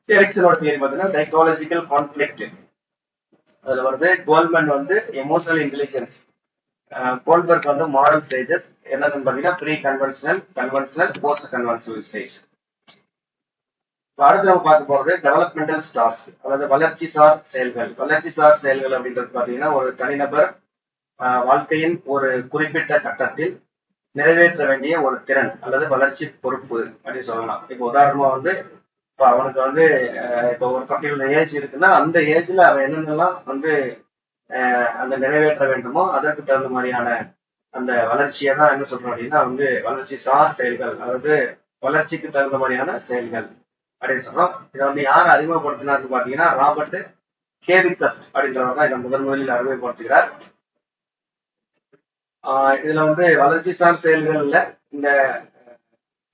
எரிக்சனோட தியரி பார்த்தீங்கன்னா சைக்காலஜிக்கல் கான்ஃபிளிக்ட் அதுல வருது. கோல்மன் வந்து எமோஷனல் இன்டெலிஜென்ஸ். கோல்பர்க் வந்து மாரல் ஸ்டேஜஸ். என்னன்னு பாத்தீங்கன்னா pre conventional, conventional, post conventional stage. அடுத்து நம்ம பார்க்க போறது டெவலப்மெண்டல் டாஸ்க், அதாவது வளர்ச்சிசார் செயல்கள். வளர்ச்சிசார் செயல்கள் அப்படின்றது பாத்தீங்கன்னா ஒரு தனிநபர் வாழ்க்கையின் ஒரு குறிப்பிட்ட கட்டத்தில் நிறைவேற்ற வேண்டிய ஒரு திறன் அல்லது வளர்ச்சி பொறுப்பு அப்படின்னு சொல்லலாம். இப்போ உதாரணமா வந்து இப்போ அவனுக்கு வந்து இப்போ ஒரு பர்டிகுலர் ஏஜ் இருக்குன்னா அந்த ஏஜ்ல அவன் என்னென்னலாம் வந்து அந்த நிறைவேற்ற வேண்டுமோ அதற்கு தகுந்த மாதிரியான அந்த வளர்ச்சியை தான் என்ன சொல்றோம் அப்படின்னா வந்து வளர்ச்சி சார் செயல்கள், அதாவது வளர்ச்சிக்கு தகுந்த மாதிரியான செயல்கள் அப்படின்னு சொல்றோம். இதை வந்து யார் அறிமுகப்படுத்தினார்னு பாத்தீங்கன்னா ராபர்ட் கேவிகஸ்ட் அப்படின்றவர் தான் இதை முதலில் அறிமுகப்படுத்துகிறார். இதுல வந்து வளர்ச்சி சார் செயல்கள்ல இந்த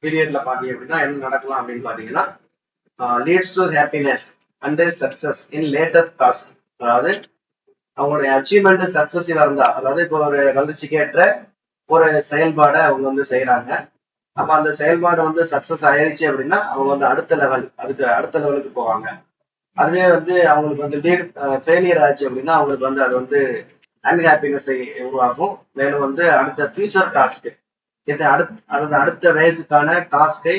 பீரியட்ல பாத்தீங்க அப்படின்னா என்ன நடக்கலாம் அப்படின்னு பாத்தீங்கன்னா leads to happiness and success in later task. அதாவது அவங்களுடைய அச்சீவ்மெண்ட் சக்சஸிவா இருந்தா, அதாவது இப்போ ஒரு வளர்ச்சிக்கு ஏற்ற ஒரு செயல்பாடை அவங்க வந்து செய்யறாங்க. அப்ப அந்த செயல்பாடு வந்து சக்சஸ் ஆயிடுச்சு அப்படின்னா அவங்க வந்து அடுத்த லெவலுக்கு போவாங்க. அதுவே வந்து அவங்களுக்கு வந்து ஃபெயிலியர் ஆச்சு அப்படின்னா அவங்களுக்கு வந்து அது வந்து அன்ஹாப்பினஸை உருவாகும். மேலும் வந்து அடுத்த ஃபியூச்சர் டாஸ்க் அடுத்த வயசுக்கான டாஸ்கை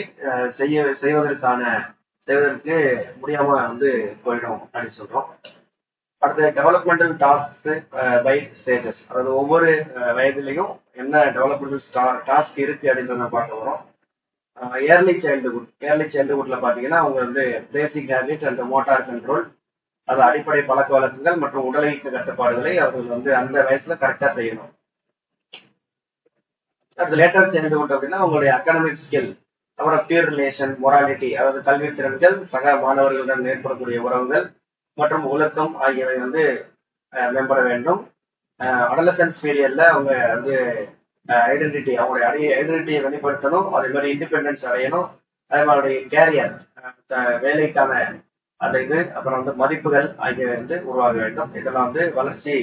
செய்வதற்கு முடியாம வந்து போயிடும் அப்படின்னு சொல்றோம். அடுத்த டெவலப்மெண்டல் டாஸ்க் பை ஸ்டேஜஸ், அதாவது ஒவ்வொரு வயதிலையும் என்ன டெவலப்மெண்டல் டாஸ்க் இருக்கு அப்படின்றத பார்க்க வரோம். ஏர்லி சைல்டுஹுட்ல பாத்தீங்கன்னா அவங்க வந்து பேசிக் ஹேபிட் அண்ட் மோட்டார் கண்ட்ரோல், அது அடிப்படை பழக்க வழக்கங்கள் மற்றும் உடலியக்க கட்டுப்பாடுகளை அவர்கள் வந்து அந்த வயசுல கரெக்டா செய்யணும். அடுத்து லேட்டர் சைல்டுஹுட் அப்படின்னா அவங்களுடைய அகாடமிக் ஸ்கில், அப்புறம் பியர் ரிலேஷன், மொராலிட்டி, அதாவது கல்வி திறன்கள், சக மாணவர்களுடன் ஏற்படக்கூடிய உறவுகள் மற்றும் ஒழுக்கம் ஆகியவை வந்து மேம்பட வேண்டும். அடலசன்ஸ் பீரியட்ல அவங்க வந்து அவங்களுடைய ஐடென்டிட்டியை வெளிப்படுத்தணும். அதே மாதிரி இண்டிபெண்டன்ஸ் அடையணும். அதே மாதிரி கேரியர், வேலைக்கான அந்த இது, அப்புறம் வந்து மதிப்புகள் ஆகியவை வந்து உருவாக வேண்டும். இதெல்லாம் வந்து வளர்ச்சி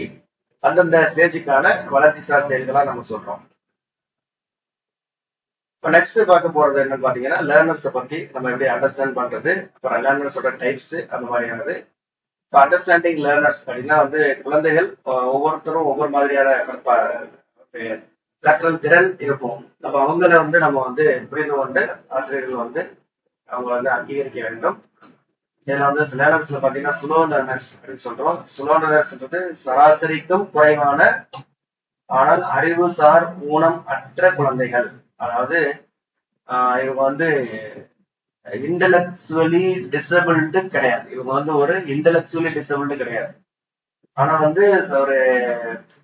அந்தந்த ஸ்டேஜுக்கான வளர்ச்சி சார் செயல்களா நம்ம சொல்றோம். இப்போ நெக்ஸ்ட் பார்க்க போறது என்னன்னு பாத்தீங்கன்னா லேர்னர்ஸை பத்தி நம்ம எப்படி அண்டர்ஸ்டாண்ட் பண்றது, அப்புறம் லேர்னர்ஸோட டைப்ஸ் அந்த மாதிரியானது. இப்போ அண்டர்ஸ்டாண்டிங் லேர்னர்ஸ் அப்படின்னா வந்து குழந்தைகள் ஒவ்வொருத்தரும் ஒவ்வொரு மாதிரியான கற்றல் திறன் இருக்கும். அப்ப அவங்கள வந்து நம்ம வந்து புரிந்து கொண்டு ஆசிரியர்கள் வந்து அவங்க வந்து அங்கீகரிக்க வேண்டும். இதுல வந்து லேர்னர்ஸ்ல பாத்தீங்கன்னா ஸ்லோ லேர்னர்ஸ் அப்படின்னு சொல்றோம். ஸ்லோ லேர்னர்ஸ்ன்றது சராசரிக்கும் குறைவான ஆனால் அறிவுசார் ஊனம் அற்ற குழந்தைகள். அதாவது இவங்க வந்து இன்டெலக்சுவலி டிசபிள்டு கிடையாது. இவங்க வந்து ஒரு இன்டெலக்சுவலி டிசபிள்டு கிடையாது. ஆனா வந்து ஒரு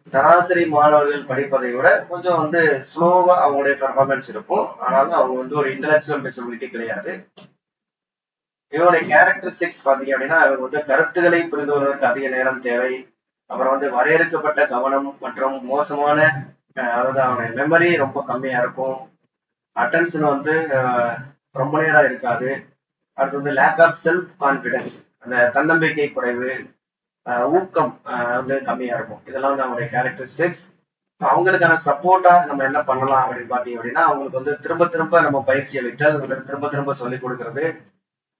சராசரி மாணவர்கள் படிப்பதை விட கொஞ்சம் வந்து ஸ்லோவா அவங்களுடைய பெர்ஃபார்மன்ஸ் இருக்கும். ஆனாலும் அவங்க வந்து ஒரு இன்டெலக்சுவல் டிசபிலிட்டி கிடையாது. இவங்களுடைய கேரக்டரிஸ்டிக்ஸ் பாத்தீங்க அப்படின்னா அவங்க வந்து கருத்துக்களை புரிந்து கொள்வதற்கு அதிக நேரம் தேவை. அப்புறம் வந்து வரையறுக்கப்பட்ட கவனம் மற்றும் மோசமான அதாவது அவனுடைய மெமரி ரொம்ப கம்மியா இருக்கும். அட்டென்ஷன் வந்து ரொம்ப நேரம் இருக்காது. அடுத்து வந்து லேக் ஆஃப் செல்ஃப் கான்பிடன்ஸ், அந்த தன்னம்பிக்கை குறைவு, ஊக்கம் வந்து கம்மியா இருக்கும். இதெல்லாம் வந்து அவங்களுடைய கேரக்டரிஸ்டிக்ஸ். அவங்களுக்கான சப்போர்ட்டா நம்ம என்ன பண்ணலாம் அப்படின்னு பாத்தீங்க அப்படின்னா, அவங்களுக்கு வந்து திரும்ப திரும்ப நம்ம பயிற்சி அளித்தல், திரும்ப திரும்ப சொல்லிக் கொடுக்கறது,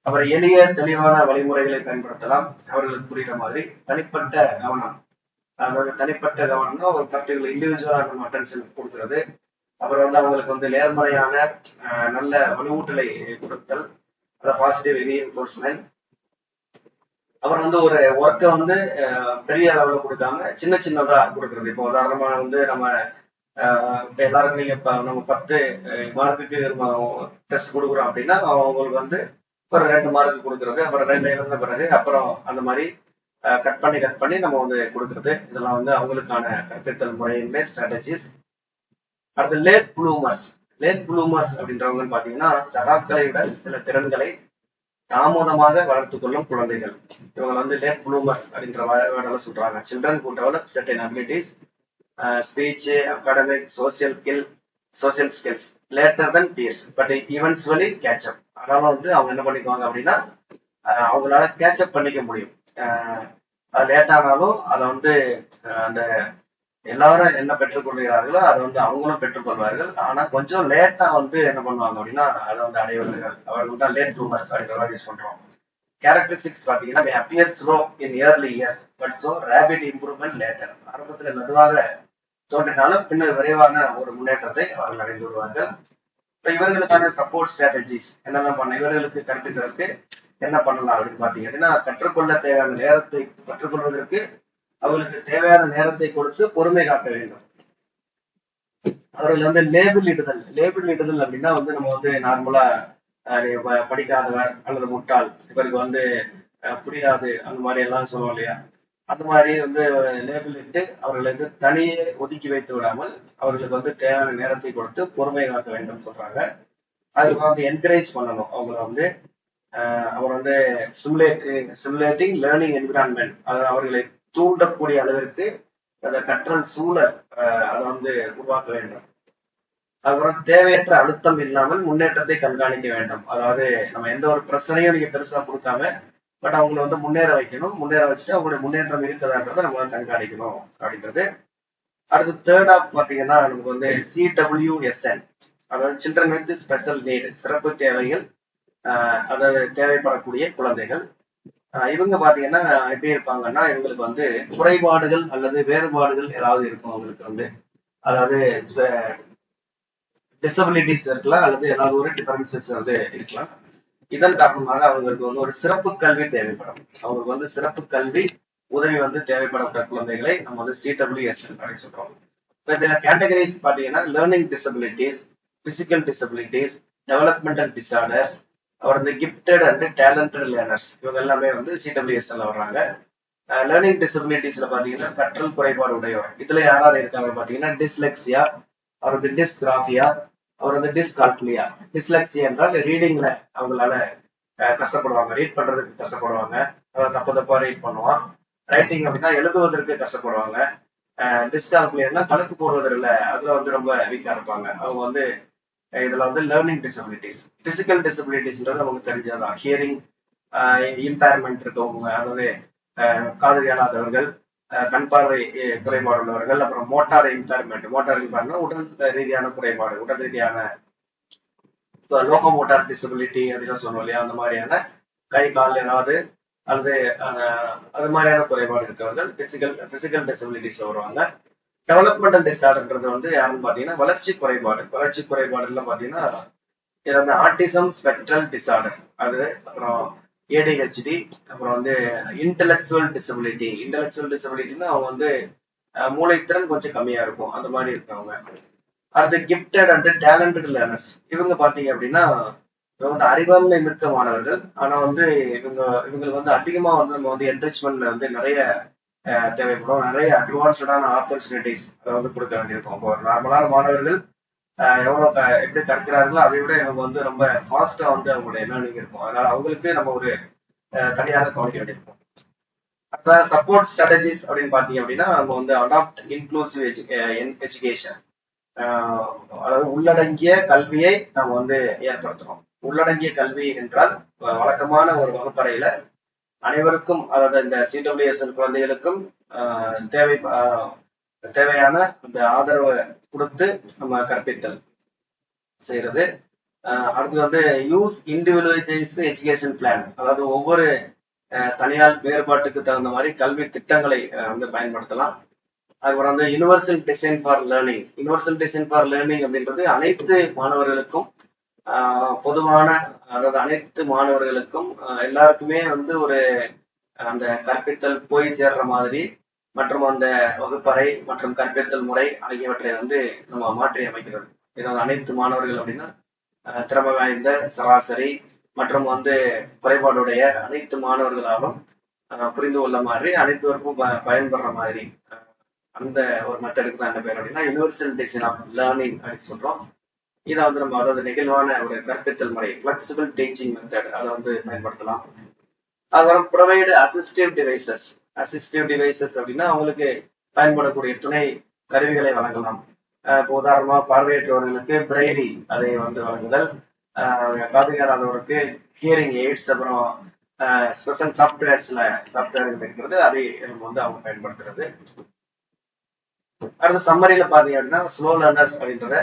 அப்புறம் எளிய தெளிவான வழிமுறைகளை பயன்படுத்தலாம். அவர்களுக்கு புரியுற மாதிரி தனிப்பட்ட கவனம், அதாவது தனிப்பட்ட கவனம்னா ஒரு பர்டிகுலர் இண்டிவிஜுவலா நம்ம அட்டென்ஷன் கொடுக்கறது. அப்புறம் வந்து அவங்களுக்கு வந்து நேர்மறையான நல்ல வலுவூட்டலை கொடுத்தல், அதாவது பாசிட்டிவ் ரீஎன்ஃபோர்ஸ்மெண்ட். அப்புறம் வந்து ஒரு ஒர்க்கை வந்து பெரிய அளவுல கொடுக்காம சின்ன சின்னதா கொடுக்கறது. இப்போ உதாரணமா வந்து நம்ம எல்லாரும் நீங்க நம்ம 10 மார்க்குக்கு டெஸ்ட் கொடுக்குறோம் அப்படின்னா அவங்களுக்கு வந்து ஒரு 2 மார்க் கொடுக்கறது, அப்புறம் 2 எழுந்த பிறகு அப்புறம் அந்த மாதிரி கட் பண்ணி நம்ம வந்து கொடுக்கறது. இதெல்லாம் வந்து அவங்களுக்கான கற்பித்தல் முறையின்மே ஸ்ட்ராட்டஜிஸ். அடுத்து லேட் ப்ளூமர்ஸ் அப்படின்றவங்கன்னு பாத்தீங்கன்னா சகாக்களை விட சில திறன்களை தாமதமாக வளர்த்து கொள்ளும் குழந்தைகள். இவங்க வந்து லேட் ப்ளூமர்ஸ் அப்படின்ற வேர்டால சொல்றாங்க. Children who develop certain abilities, speech, academic, social skills later than peers but eventually catch up. அதனால வந்து அவங்க என்ன பண்ணிக்குவாங்க அப்படின்னா அவங்களால கேட்சப் பண்ணிக்க முடியும். அது லேட் ஆனாலும் அதை வந்து அந்த எல்லாரும் என்ன பெற்றுக்கொள்கிறார்களோ அதை வந்து அவங்களும் பெற்றுக்கொள்வார்கள். ஆனா கொஞ்சம் லேட்டா வந்து என்ன பண்ணுவாங்க அப்படின்னா அதை வந்து அடைவார்கள். அவர்கள் தான் லேட் ப்ளூமர்ஸ் அப்படின்ற யூஸ் பண்றோம். கேரக்டரிஸ்டிக்ஸ் பாத்தீங்கன்னா may appear slow in early years but show rapid improvement later. ஆரம்பத்துல மெதுவாக தோன்றினாலும் பின்னர் விரைவான ஒரு முன்னேற்றத்தை அவர்கள் அடைந்து வருவார்கள். இப்ப இவர்களுக்கான சப்போர்ட் ஸ்ட்ராட்டஜிஸ் என்னென்ன பண்ண, இவர்களுக்கு கற்பித்ததற்கு என்ன பண்ணலாம் அப்படின்னு பாத்தீங்க அப்படின்னா, கற்றுக்கொள்வதற்கு அவர்களுக்கு தேவையான நேரத்தை கொடுத்து பொறுமை காக்க வேண்டும். அவர்கள் வந்து லேபிள் இடுதல் அப்படின்னா வந்து நம்ம வந்து நார்மலா படிக்காதவர் அல்லது முட்டாள், இவருக்கு வந்து புரியாது அந்த மாதிரி எல்லாம் சொல்லுவோம் இல்லையா, அந்த மாதிரி வந்து லேபிள் இட்டு அவர்களுக்கு தனியே ஒதுக்கி வைத்து விடாமல் அவர்களுக்கு வந்து தேவையான நேரத்தை கொடுத்து பொறுமை காக்க வேண்டும் சொல்றாங்க. அதுக்கு வந்து என்கரேஜ் பண்ணணும். அவங்கள வந்து அவர் வந்து ஸ்டிமுலேட்டிங் லேர்னிங் என்விரான்மெண்ட், அவர்களை தூண்டக்கூடிய அளவிற்கு அந்த கற்றல் சூழல் அதை வந்து உருவாக்க வேண்டும். அதுக்கப்புறம் தேவையற்ற அழுத்தம் இல்லாமல் முன்னேற்றத்தை கண்காணிக்க வேண்டும். அதாவது நம்ம எந்த ஒரு பிரச்சனையும் நீங்க பெருசா கொடுக்காம பட் அவங்களை வந்து முன்னேற வச்சுட்டு அவங்களுடைய முன்னேற்றம் இருக்குதான்றதை நம்ம கண்காணிக்கணும் அப்படின்றது. அடுத்து தேர்ட் ஆஃப் பாத்தீங்கன்னா நமக்கு வந்து CWSN, அதாவது சில்ட்ரன் வித் ஸ்பெஷல் நீட், சிறப்பு தேவைகள், அதாவது தேவைப்படக்கூடிய குழந்தைகள். இவங்க பாத்தீங்கன்னா எப்படி இருப்பாங்கன்னா இவங்களுக்கு வந்து குறைபாடுகள் அல்லது வேறுபாடுகள் ஏதாவது இருக்கும். அவங்களுக்கு வந்து அதாவது டிசபிலிட்டிஸ் இருக்கலாம் அல்லது ஏதாவது ஒரு டிஃபரன்சஸ் வந்து இருக்கலாம். இதன் காரணமாக அவங்களுக்கு வந்து ஒரு சிறப்பு கல்வி தேவைப்படும். அவங்களுக்கு வந்து சிறப்பு கல்வி உதவி வந்து தேவைப்படப்பட்ட குழந்தைகளை நம்ம வந்து CWSN அப்படின்னு சொல்றோம். இப்போ இதுல கேட்டகரிஸ் பாத்தீங்கன்னா learning disabilities, physical disabilities, developmental disorders, அவர் வந்து கிஃப்டட் அண்ட் டேலண்டட் லேர்னர்ஸ், இவங்க எல்லாமே வந்து CWSNல வர்றாங்க. லேர்னிங் டிசபிலிட்டிஸ்ல பாத்தீங்கன்னா கற்றல் குறைபாடு உடையவர். இதுல யாராவது இருக்காங்க பாத்தீங்கன்னா டிஸ்லெக்சியா, அவர் வந்து டிஸ்கிராபியா, அவர் வந்து டிஸ்கால்குலியா. டிஸ்லெக்சியா என்றால் ரீடிங்ல அவங்களால கஷ்டப்படுவாங்க, ரீட் பண்றதுக்கு கஷ்டப்படுவாங்க, அதாவது தப்பா ரீட் பண்ணுவான். ரைட்டிங் அப்படின்னா எழுதுவதற்கு கஷ்டப்படுவாங்க. டிஸ்கால்குலியானா கணக்கு போடுவதில் அதுல வந்து ரொம்ப வீக்கா இருப்பாங்க. அவங்க வந்து இதுல வந்து லேர்னிங் டிசபிலிட்டிஸ். பிசிக்கல் டிசபிலிட்டிஸ்ன்றது நமக்கு தெரிஞ்சதுதான். ஹியரிங் இம்பேர்மெண்ட் இருக்கவங்க, அதாவது காது கேளாதவர்கள், கண் பார்வை குறைபாடு உள்ளவர்கள், அப்புறம் மோட்டார் இம்பேர்மெண்ட் உடல் ரீதியான குறைபாடு, உடல் ரீதியான லோகோமோட்டார் டிசபிலிட்டி அப்படின்னு சொல்லுவோம் இல்லையா, அந்த மாதிரியான கை கால் ஏதாவது அல்லது அது மாதிரியான குறைபாடு இருக்கவர்கள் பிசிக்கல் டிசபிலிட்டிஸ்ல வருவாங்க. டெவலப்மெண்டல் டிசார்டர்ன்றது வந்து யாருன்னு பாத்தீங்கன்னா வளர்ச்சி குறைபாடுல பாத்தீங்கன்னா இது வந்து ஆட்டிசம் ஸ்பெக்ட்ரல் டிசார்டர், அது அப்புறம் ADHD, அப்புறம் வந்து இன்டெலெக்சுவல் டிசபிலிட்டின்னா அவங்க வந்து மூளைத்திறன் கொஞ்சம் கம்மியா இருக்கும், அந்த மாதிரி இருக்கவங்க. அடுத்து கிஃப்டட் அண்ட் டேலண்டட் லேர்னர்ஸ், இவங்க பாத்தீங்க அப்படின்னா இவங்க வந்து அறிவாண்மை மிக்க மாணவர்கள். ஆனா வந்து இவங்களுக்கு வந்து அதிகமா வந்து நம்ம வந்து என்ரிச்மெண்ட்ல வந்து நிறைய தேவைப்படும், நிறைய அட்வான்ஸ்டான ஆப்பர்ச்சுனிட்டிஸ் அதை வந்து கொடுக்க வேண்டியிருக்கும். இப்போ நார்மலான மாணவர்கள் எவ்வளவு எப்படி கற்கிறார்களோ அதை விட இவங்க வந்து ரொம்ப ஃபாஸ்டா வந்து அவங்களுடைய லேர்னிங் இருக்கும். அதனால அவங்களுக்கு நம்ம ஒரு தனியாக கவனிக்க வேண்டியிருக்கும். அடுத்த சப்போர்ட் ஸ்ட்ராட்டஜிஸ் அப்படின்னு பாத்தீங்க அப்படின்னா நம்ம வந்து அடாப்ட் இன்க்ளூசிவ் எஜுகேஷன், அதாவது உள்ளடங்கிய கல்வியை நம்ம வந்து ஏற்படுத்துறோம். உள்ளடங்கிய கல்வி என்றால் வழக்கமான ஒரு வகுப்பறையில அனைவருக்கும், அதாவது இந்த சிடபிள்யூஎஸ்எல் குழந்தைகளுக்கும் தேவையான அந்த ஆதரவை கொடுத்து நம்ம கற்பித்தல் செய்யறது. அடுத்து வந்து யூஸ் இண்டிவிஜுவலைஸ்டு எஜுகேஷன் பிளான், அதாவது ஒவ்வொரு தனியார் வேறுபாட்டுக்கு தகுந்த மாதிரி கல்வி திட்டங்களை வந்து பயன்படுத்தலாம். அதுக்கப்புறம் வந்து universal design for learning. Universal design for learning அப்படின்றது அனைத்து மாணவர்களுக்கும் பொதுவான, அதாவது அனைத்து மாணவர்களுக்கும் எல்லாருக்குமே வந்து ஒரு அந்த கற்பித்தல் போய் சேர்ற மாதிரி மற்றும் அந்த வகுப்பறை மற்றும் கற்பித்தல் முறை ஆகியவற்றை வந்து நம்ம மாற்றி அமைக்கிறது. இதாவது அனைத்து மாணவர்கள் அப்படின்னா திறமை வாய்ந்த, சராசரி மற்றும் வந்து குறைபாடுடைய அனைத்து மாணவர்களாலும் புரிந்து கொள்ள மாதிரி, அனைத்துவருக்கும் பயன்படுற மாதிரி அந்த ஒரு மெத்தடுக்கு தான் என்ன பேர் அப்படின்னா யூனிவர்சல் டிசைன் ஆஃப் லேர்னிங் அப்படின்னு சொல்றோம். இதை வந்து நம்ம அதாவது நெகிழ்வான ஒரு கற்பித்தல் முறை, பிளெக்சிபிள் டீச்சிங் மெத்தட், அதை வந்து பயன்படுத்தலாம். அதுக்கப்புறம் provide assistive devices. Assistive devices அப்படின்னா அவங்களுக்கு பயன்படக்கூடிய துணை கருவிகளை வழங்கலாம். இப்போ உதாரணமா பார்வையற்றவர்களுக்கு பிரெய்லி அதை வந்து வழங்குதல், காது கேளாதவருக்கு ஹியரிங் எய்ட்ஸ், அப்புறம் ஸ்பெஷல் சாஃப்ட்வேர்கள் இருக்கிறது, அதை நம்ம வந்து அவங்க பயன்படுத்துறது. அடுத்த சம்மரியில பாத்தீங்க அப்படின்னா ஸ்லோ லேர்னர்ஸ் அப்படின்றத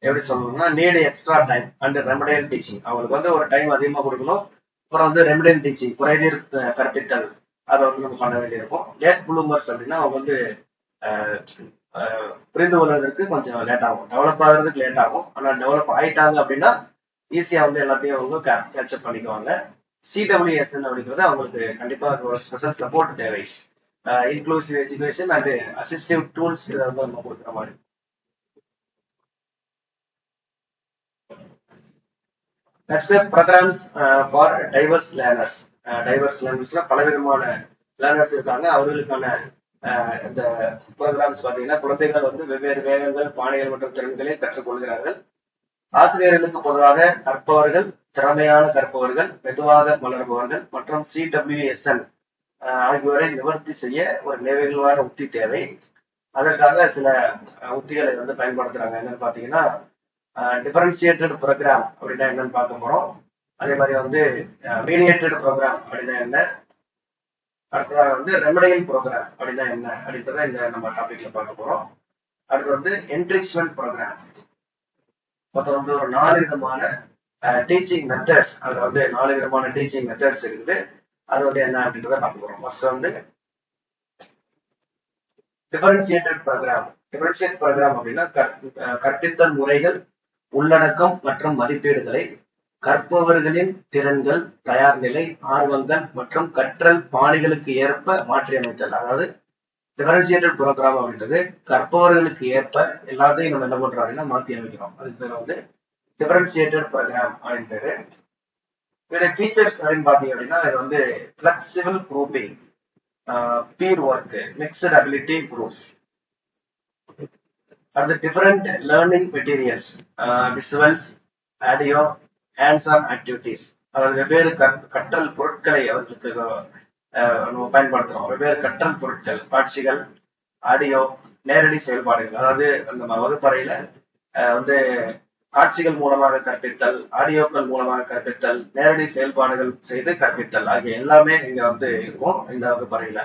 எப்படி சொல்லணும்னா need extra time and remedial teaching. அவங்களுக்கு வந்து ஒரு டைம் அதிகமா கொடுக்கணும். அப்புறம் வந்து ரெமடியல் டீச்சிங், குறைதீர் கற்பித்தல், அதை வந்து நம்ம பண்ண வேண்டியிருக்கும். லேட் ப்ளூமர்ஸ் அப்படின்னா அவங்க வந்து புரிந்து கொள்வதற்கு கொஞ்சம் லேட் ஆகும், டெவலப் ஆகுறதுக்கு லேட் ஆகும். ஆனா டெவலப் ஆயிட்டாங்க அப்படின்னா ஈஸியா வந்து எல்லாத்தையும் அவங்க கேட்சப் பண்ணிக்குவாங்க. சிடபிள்யூஎஸ்என் அப்படிங்கிறது அவங்களுக்கு கண்டிப்பா ஒரு ஸ்பெஷல் சப்போர்ட் தேவை. Inclusive education and assistive tools இதை வந்து நம்ம கொடுக்குற மாதிரி. Next programmes for diverse learners. Diverse லேர்னர்ஸ்ல பலவிதமான லேர்னர்ஸ் இருக்காங்க. அவர்களுக்கான இந்த ப்ரோக்ராம்ஸ் பார்த்தீங்கன்னா குழந்தைகள் வந்து வெவ்வேறு வேகங்கள், பாணிகள் மற்றும் திறன்களை கற்றுக்கொள்கிறார்கள். ஆசிரியர்களுக்கு பொதுவாக கற்பவர்கள், திறமையான கற்பவர்கள், மெதுவாக வளர்பவர்கள் மற்றும் சிடபிள்யூஎஸ்என் ஆகியோரை நிவர்த்தி செய்ய ஒரு நெகிழ்வான உத்தி தேவை. அதற்காக சில உத்திகளை வந்து பயன்படுத்துறாங்க. என்னன்னு பாத்தீங்கன்னா டிஃபரன்சியேட்டட் ப்ரோக்ராம் அப்படின்னா என்னன்னு பார்க்க போறோம். அதே மாதிரி வந்து மீடியேட்டட் ப்ரோக்ராம் அப்படின்னா என்ன, அடுத்ததாக வந்து ரெமடியல் ப்ரோக்ராம் அப்படின்னா என்ன அப்படின்றத இந்த நம்ம டாபிக்ல பார்க்க போறோம். அடுத்து வந்து என்ரிச்மெண்ட் ப்ரோக்ராம். மொத்தம் வந்து ஒரு 4 விதமான டீச்சிங் மெத்தட்ஸ், அதுல வந்து 4 விதமான டீச்சிங் மெத்தட்ஸ் இருக்குது. அது வந்து என்ன அப்படின்றத பார்க்க போறோம். ஃபர்ஸ்ட் வந்து டிஃபரன்சியேட்டட் ப்ரோக்ராம். டிஃபரன்சியேட் ப்ரோக்ராம் அப்படின்னா கற்பித்தல் முறைகள், உள்ளடக்கம் மற்றும் மதிப்பீடுகளை கற்பவர்களின் திறன்கள், தயார் நிலை, ஆர்வங்கள் மற்றும் கற்றல் பாணிகளுக்கு ஏற்ப மாற்றி அமைத்தல். அதாவது டிஃபரன்சியேட்டட் ப்ரோக்ராம் அப்படின்றது கற்பவர்களுக்கு ஏற்ப எல்லாத்தையும் நம்ம என்ன பண்றோம் அப்படின்னா மாற்றி அமைக்கிறோம். அதுக்கு பேர் வந்து டிஃபரன்சியேட்டட் ப்ரோக்ராம் அப்படின்னு பேரு. இதோட ஃபீச்சர்ஸ் அப்படின்னு பாத்தீங்க அப்படின்னா இது வந்து flexible grouping, peer work, mixed ability groups. அடுத்து different learning materials, visuals, audio, hands on activities. அதாவது வெவ்வேறு கற்றல் பொருட்களை அவர்களுக்கு நம்ம பயன்படுத்துறோம். வெவ்வேறு கற்றல் பொருட்கள், காட்சிகள், ஆடியோ, நேரடி செயல்பாடுகள். அதாவது நம்ம வகுப்பறையில வந்து காட்சிகள் மூலமாக கற்பித்தல், ஆடியோக்கள் மூலமாக கற்பித்தல், நேரடி செயல்பாடுகள் செய்து கற்பித்தல் ஆகிய எல்லாமே இங்க வந்து இருக்கும் இந்த வகுப்பறையில.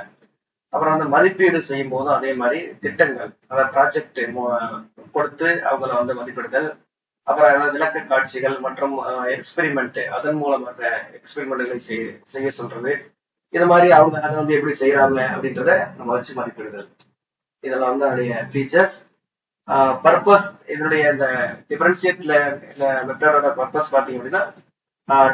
அப்புறம் வந்து மதிப்பீடு செய்யும் போதும் அதே மாதிரி திட்டங்கள், அதாவது ப்ராஜெக்ட் கொடுத்து அவங்கள வந்து மதிப்பிடுதல், அப்புறம் விளக்க காட்சிகள் மற்றும் எக்ஸ்பெரிமெண்ட், அதன் மூலமாக எக்ஸ்பெரிமெண்ட்களை செய்ய சொல்றது. இது மாதிரி அவங்க அதை வந்து எப்படி செய்யறாங்க அப்படின்றத நம்ம வச்சு மதிப்பிடுதல். இதெல்லாம் வந்து அதோடைய ஃபீச்சர்ஸ். பர்பஸ், இதனுடைய இந்த டிஃபரன்சியேட் மெத்தடோட பர்பஸ் பாத்தீங்க அப்படின்னா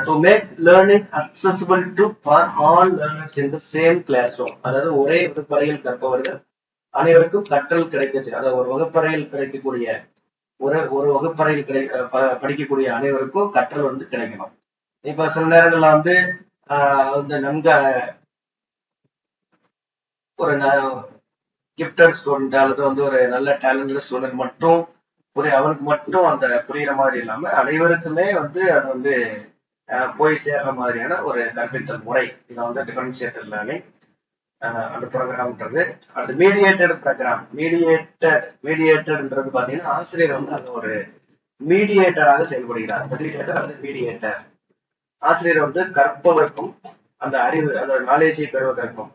to make learning accessible to for all learners in the same classroom. அதாவது ஒரே வகுப்பறையில் கற்பவர்கள் அனைவருக்கும் கற்றல் கிடைக்க செய்யும். அதாவது ஒரு வகுப்பறையில் கிடைக்கக்கூடிய ஒரு வகுப்பறையில் படிக்கக்கூடிய அனைவருக்கும் கற்றல் வந்து கிடைக்கணும். இப்ப சில நேரங்கள்ல வந்து நன்கு ஒரு கிஃப்டட் ஸ்டூடெண்ட் அல்லது வந்து ஒரு நல்ல டேலண்டட் ஸ்டூடெண்ட் மட்டும் அவனுக்கு மட்டும் அந்த புரியுற மாதிரி இல்லாம அனைவருக்குமே வந்து அது வந்து போய் சேர்ற மாதிரியான ஒரு கற்பித்தல் முறை. இதை வந்து டிஃபரன்சியேட்டட் லேர்னிங். அந்த ப்ரோக்ராம்ன்றது. அடுத்து மீடியேட்டட் ப்ரோக்ராம். மீடியேட்டட்ன்றது பாத்தீங்கன்னா ஆசிரியர் வந்து அந்த ஒரு மீடியேட்டராக செயல்படுகிறார். ஃபெசிலிட்டேட்டர் அல்லது மீடியேட்டர். ஆசிரியர் வந்து கற்பவருக்கும் அந்த அறிவு அந்த நாலேஜை பெறுவதற்கும்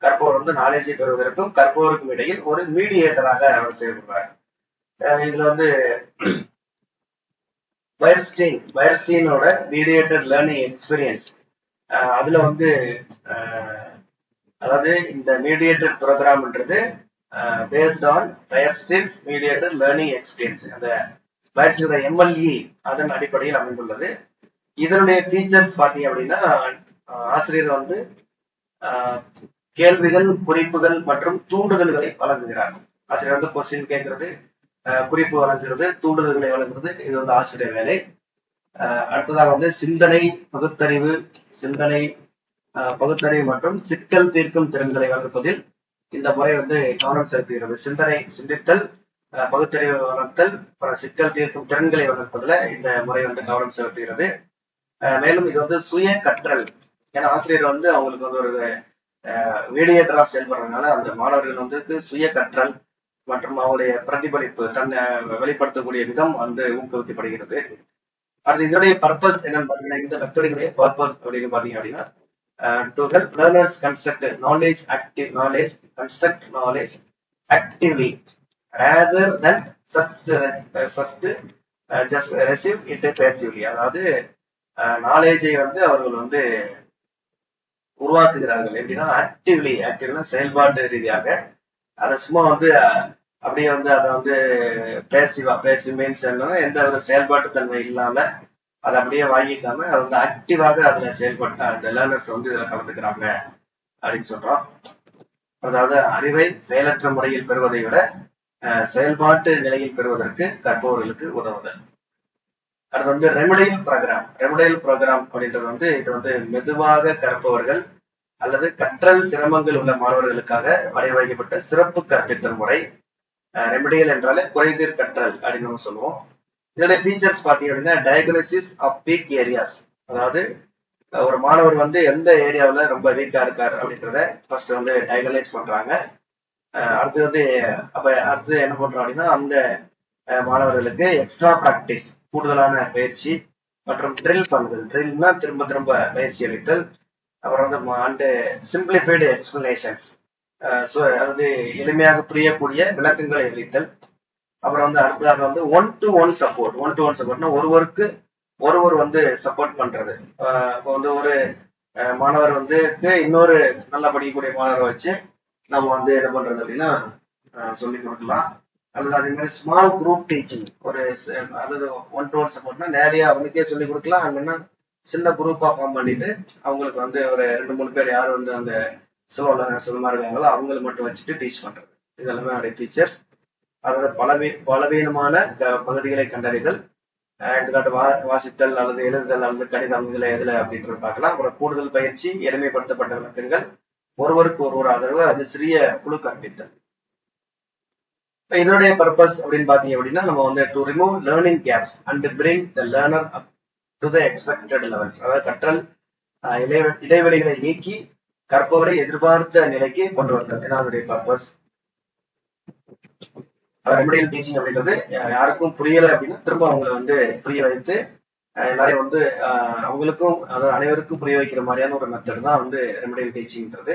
கற்பவர் வந்து நாலேஜை பெறுவதற்கும் கற்பவருக்கும் இடையில் ஒரு மீடியேட்டராக அவர் செயல்படுறார். இதுல வந்து வைர்ஸ்டீனோட மீடியேட்டட் லேர்னிங் எக்ஸ்பீரியன்ஸ் அதுல வந்து அதாவது இந்த மீடியேட்டட் ப்ரோக்ராம்ன்றது based on Feuerstein's mediated learning experience அந்த வைர்ஸ்டீனோட MLE அதன் அடிப்படையில் அமைந்துள்ளது. இதனுடைய ஃபீச்சர்ஸ் பாத்தீங்க அப்படின்னா ஆசிரியர் வந்து கேள்விகள், குறிப்புகள் மற்றும் தூண்டுதல்களை வழங்குகிறார். ஆசிரியர் வந்து கொஸ்டின் கேட்கறது, குறிப்பு வழங்குறது, தூண்டுதல்களை வழங்குறது, இது வந்து ஆசிரியர் வேலை. அடுத்ததாக வந்து சிந்தனை மற்றும் சிக்கல் தீர்க்கும் திறன்களை வளர்ப்பதில் இந்த முறை வந்து கவனம் செலுத்துகிறது. சிந்தித்தல், பகுத்தறிவு வளர்த்தல், சிக்கல் தீர்க்கும் திறன்களை வளர்ப்பதில் இந்த முறை வந்து கவனம் செலுத்துகிறது. மேலும் இது வந்து சுய கற்றல். ஏன்னா ஆசிரியர் வந்து அவங்களுக்கு வந்து ஒரு மீடியேட்டரா செயல்படுறதுனால அந்த மாணவர்கள் வந்து சுய கற்றல் மற்றும் அவங்களுடைய பிரதிபலிப்பு தன்னை வெளிப்படுத்தக்கூடிய விதம் வந்து ஊக்குவிக்கப்படுகிறது. அடுத்து இதனுடைய பர்பஸ் என்னன்னு பாத்தீங்கன்னா இந்த மெத்தடுடைய பர்பஸ் அப்படின்னு பாத்தீங்க அப்படின்னா to help learners construct knowledge actively rather then just receive it passively. அதாவது நாலேஜை வந்து அவர்கள் வந்து உருவாக்குகிறார்கள். எப்படின்னா ஆக்டிவ்னா செயல்பாட்டு ரீதியாக. அதை சும்மா வந்து அப்படியே வந்து அதை வந்து பேசிவ் மீன்ஸ் என்னன்னா எந்த ஒரு செயல்பாட்டு தன்மை இல்லாம அதை அப்படியே வாங்கிக்காம அதை வந்து ஆக்டிவாக அதுல செயல்பட்ட அந்த லேர்னர்ஸ் வந்து இதுல கலந்துக்கிறாங்க அப்படின்னு சொல்றோம். அதாவது அறிவை செயலற்ற முறையில் பெறுவதை விட செயல்பாட்டு நிலையில் பெறுவதற்கு கற்பவர்களுக்கு உதவுதல். அடுத்து வந்து ரெமடியல் ப்ரோக்ராம் அப்படின்றது வந்து இது வந்து மெதுவாக கற்பவர்கள் அல்லது கற்றல் சிரமங்கள் உள்ள மாணவர்களுக்காக வடிவமைக்கப்பட்ட சிறப்பு கற்பித்தல் முறை. ரெமடியல் என்றாலே குறைதீர் கற்றல் அப்படின்னு சொல்லுவோம். இதோட ஃபீச்சர்ஸ் பாத்தீங்க அப்படின்னா டயக்னோசிஸ் ஆஃப் வீக் ஏரியாஸ். அதாவது ஒரு மாணவர் வந்து எந்த ஏரியாவில் ரொம்ப வீக்கா இருக்காரு அப்படின்றத ஃபர்ஸ்ட் வந்து டயக்னைஸ் பண்றாங்க. அடுத்து என்ன பண்றோம் அப்படின்னா அந்த மாணவர்களுக்கு எக்ஸ்ட்ரா பிராக்டிஸ் கூடுதலான பயிற்சி மற்றும் ட்ரில் பண்ணுதல். ட்ரில்னா திரும்ப திரும்ப பயிற்சி அளித்தல். அப்புறம் வந்து சிம்பிளிஃபைடு எக்ஸ்பிளனேஷன்ஸ் அதாவது எளிமையாக புரியக்கூடிய விளக்கங்களை அளித்தல். அப்புறம் வந்து அடுத்ததாக வந்து ஒன் டு ஒன் சப்போர்ட்னா ஒருவர் வந்து சப்போர்ட் பண்றது. இப்போ வந்து ஒரு மாணவர் வந்து இன்னொரு நல்லா படிக்கக்கூடிய மாணவரை வச்சு நம்ம வந்து என்ன பண்றது அப்படின்னா சொல்லி கொடுக்கலாம். அல்லது அதே மாதிரி ஸ்மால் குரூப் டீச்சிங் அதாவது ஒன் டு ஒன் சப்போர்ட்னா நேரடியா அவங்களுக்கே சொல்லி கொடுக்கலாம். அங்கன்னா சின்ன குரூப்பா ஃபார்ம் பண்ணிட்டு அவங்களுக்கு வந்து ஒரு 2-3 பேர் யாரும் வந்து அந்த சுலமா இருக்காங்களோ அவங்களை மட்டும் வச்சுட்டு டீச் பண்றது. இதெல்லாமே அவருடைய ஃபீச்சர்ஸ். அதாவது பலவீனமான பகுதிகளை கண்டறிதல், எடுத்துக்காட்டு வாசித்தல் அல்லது எழுதுதல் அல்லது கணிதம் இதுல எதுல அப்படின்றது பார்க்கலாம். அப்புறம் கூடுதல் பயிற்சி, எளிமைப்படுத்தப்பட்ட விளக்கங்கள், ஒருவருக்கு ஒருவர் ஆதரவு, அது சிறிய குழு கற்பித்தல். இதனுடைய பர்பஸ் அப்படின்னு பாத்தீங்க அப்படின்னா நம்ம வந்து to remove learning gaps and bring the learner up to the expected levels. அதாவது கற்றல் இடைவெளிகளை நீக்கி கற்பவரை எதிர்பார்த்த நிலைக்கு கொண்டு வந்தது. அதனுடைய பர்பஸ். ரெமடியல் டீச்சிங் அப்படின்றது யாருக்கும் புரியல அப்படின்னா திரும்ப அவங்களை வந்து புரிய வைத்து எல்லாரையும் வந்து அவங்களுக்கும் அதாவது அனைவருக்கும் புரிய வைக்கிற மாதிரியான ஒரு மெத்தட் தான் வந்து ரெமடியல் டீச்சிங்ன்றது.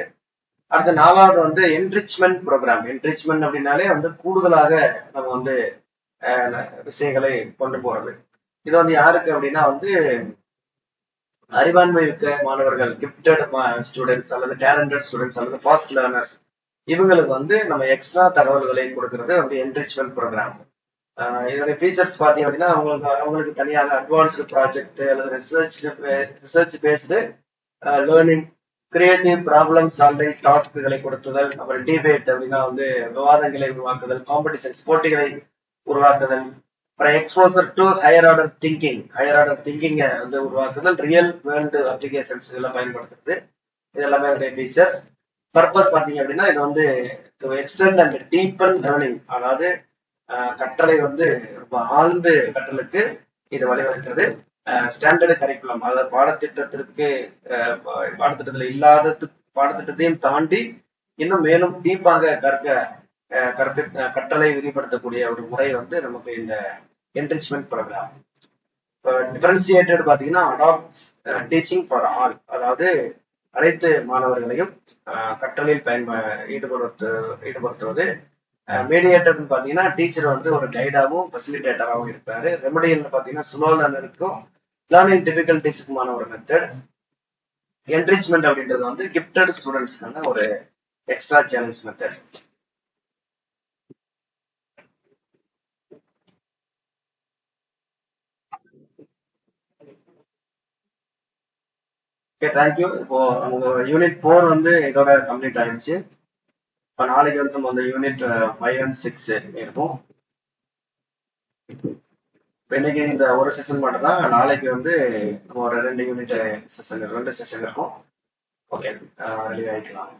அடுத்த 4வது வந்து என்ரிச்மெண்ட் ப்ரோக்ராம். என்ரிச்மெண்ட் அப்படின்னாலே வந்து கூடுதலாக நம்ம வந்து விஷயங்களை கொண்டு போறது. இது வந்து யாருக்கு அப்படின்னா வந்து அறிவாண்மை மிக்க மாணவர்கள், கிஃப்டட் ஸ்டூடெண்ட்ஸ் அல்லது டேலண்டட் ஸ்டூடெண்ட்ஸ் அல்லது ஃபாஸ்ட் லேர்னர்ஸ், இவங்களுக்கு வந்து நம்ம எக்ஸ்ட்ரா தகவல்களை கொடுக்கறது வந்து என்ரிச்மெண்ட் ப்ரோக்ராம். இதோட ஃபீச்சர்ஸ் பார்த்தீங்க அப்படின்னா அவங்களுக்கு தனியாக அட்வான்ஸ்டு ப்ராஜெக்ட் அல்லது research based learning, creative problem solving டாஸ்க்குகளை கொடுத்துதல், அப்புறம் டிபேட் அப்படின்னா வந்து விவாதங்களை உருவாக்குதல், காம்படிஷன்ஸ் போட்டிகளை உருவாக்குதல், அப்புறம் exposure to higher order thinking வந்து உருவாக்குதல், ரியல் வேர்ல்டு அப்ளிகேஷன்ஸ் இதெல்லாம் பயன்படுத்துறது. இது எல்லாமே அதோடைய ஃபீச்சர்ஸ். பர்பஸ் பாத்தீங்க அப்படின்னா இது வந்து to extend and deepen learning. அதாவது கற்றலை வந்து ரொம்ப ஆழ்ந்து கற்றலுக்கு இது வழிவகுக்கிறது. ஸ்டாண்டர்டு கரிக்குலம், அதாவது பாடத்திட்டத்துல இல்லாத பாடத்திட்டத்தையும் தாண்டி இன்னும் மேலும் டீப்பாக கற்றலை விரிவுபடுத்தக்கூடிய ஒரு முறை வந்து நமக்கு இந்த என்ரிச்மெண்ட் ப்ரோக்ராம். டிஃபரன்சியேட்டட் பாத்தீங்கன்னா அடாப்ட் டீச்சிங் ஃபார் ஆல், அதாவது அனைத்து மாணவர்களையும் கற்றலில் ஈடுபடுத்துவது. மீடியேட்டர் பாத்தீங்கன்னா டீச்சர் வந்து ஒரு கைடாவும் ஃபெசிலிட்டேட்டராகவும் இருப்பாரு. ரெமடியல் பாத்தீங்கன்னா ஸ்லோ லேர்னருக்கும் லேர்னிங் டிஃபிகல்டிஸ்க்குமான ஒரு மெத்தட். என்ரிச்மெண்ட் அப்படின்றது வந்து கிஃப்டட் ஸ்டூடெண்ட்ஸ்க்கான ஒரு extra challenge method. Okay, thank you. இப்போ உங்க யூனிட் 4 வந்து இதோட கம்ப்ளீட் ஆயிடுச்சு. இப்போ நாளைக்கு வந்து நம்ம வந்து யூனிட் 5 and 6 இருக்கும். இன்னைக்கு இந்த ஒரு செஷன் மட்டும் தான். நாளைக்கு வந்து நம்ம ஒரு 2 யூனிட் செஷன் 2 செஷன் இருக்கும். Okay, ready ஆயிக்கலாம்.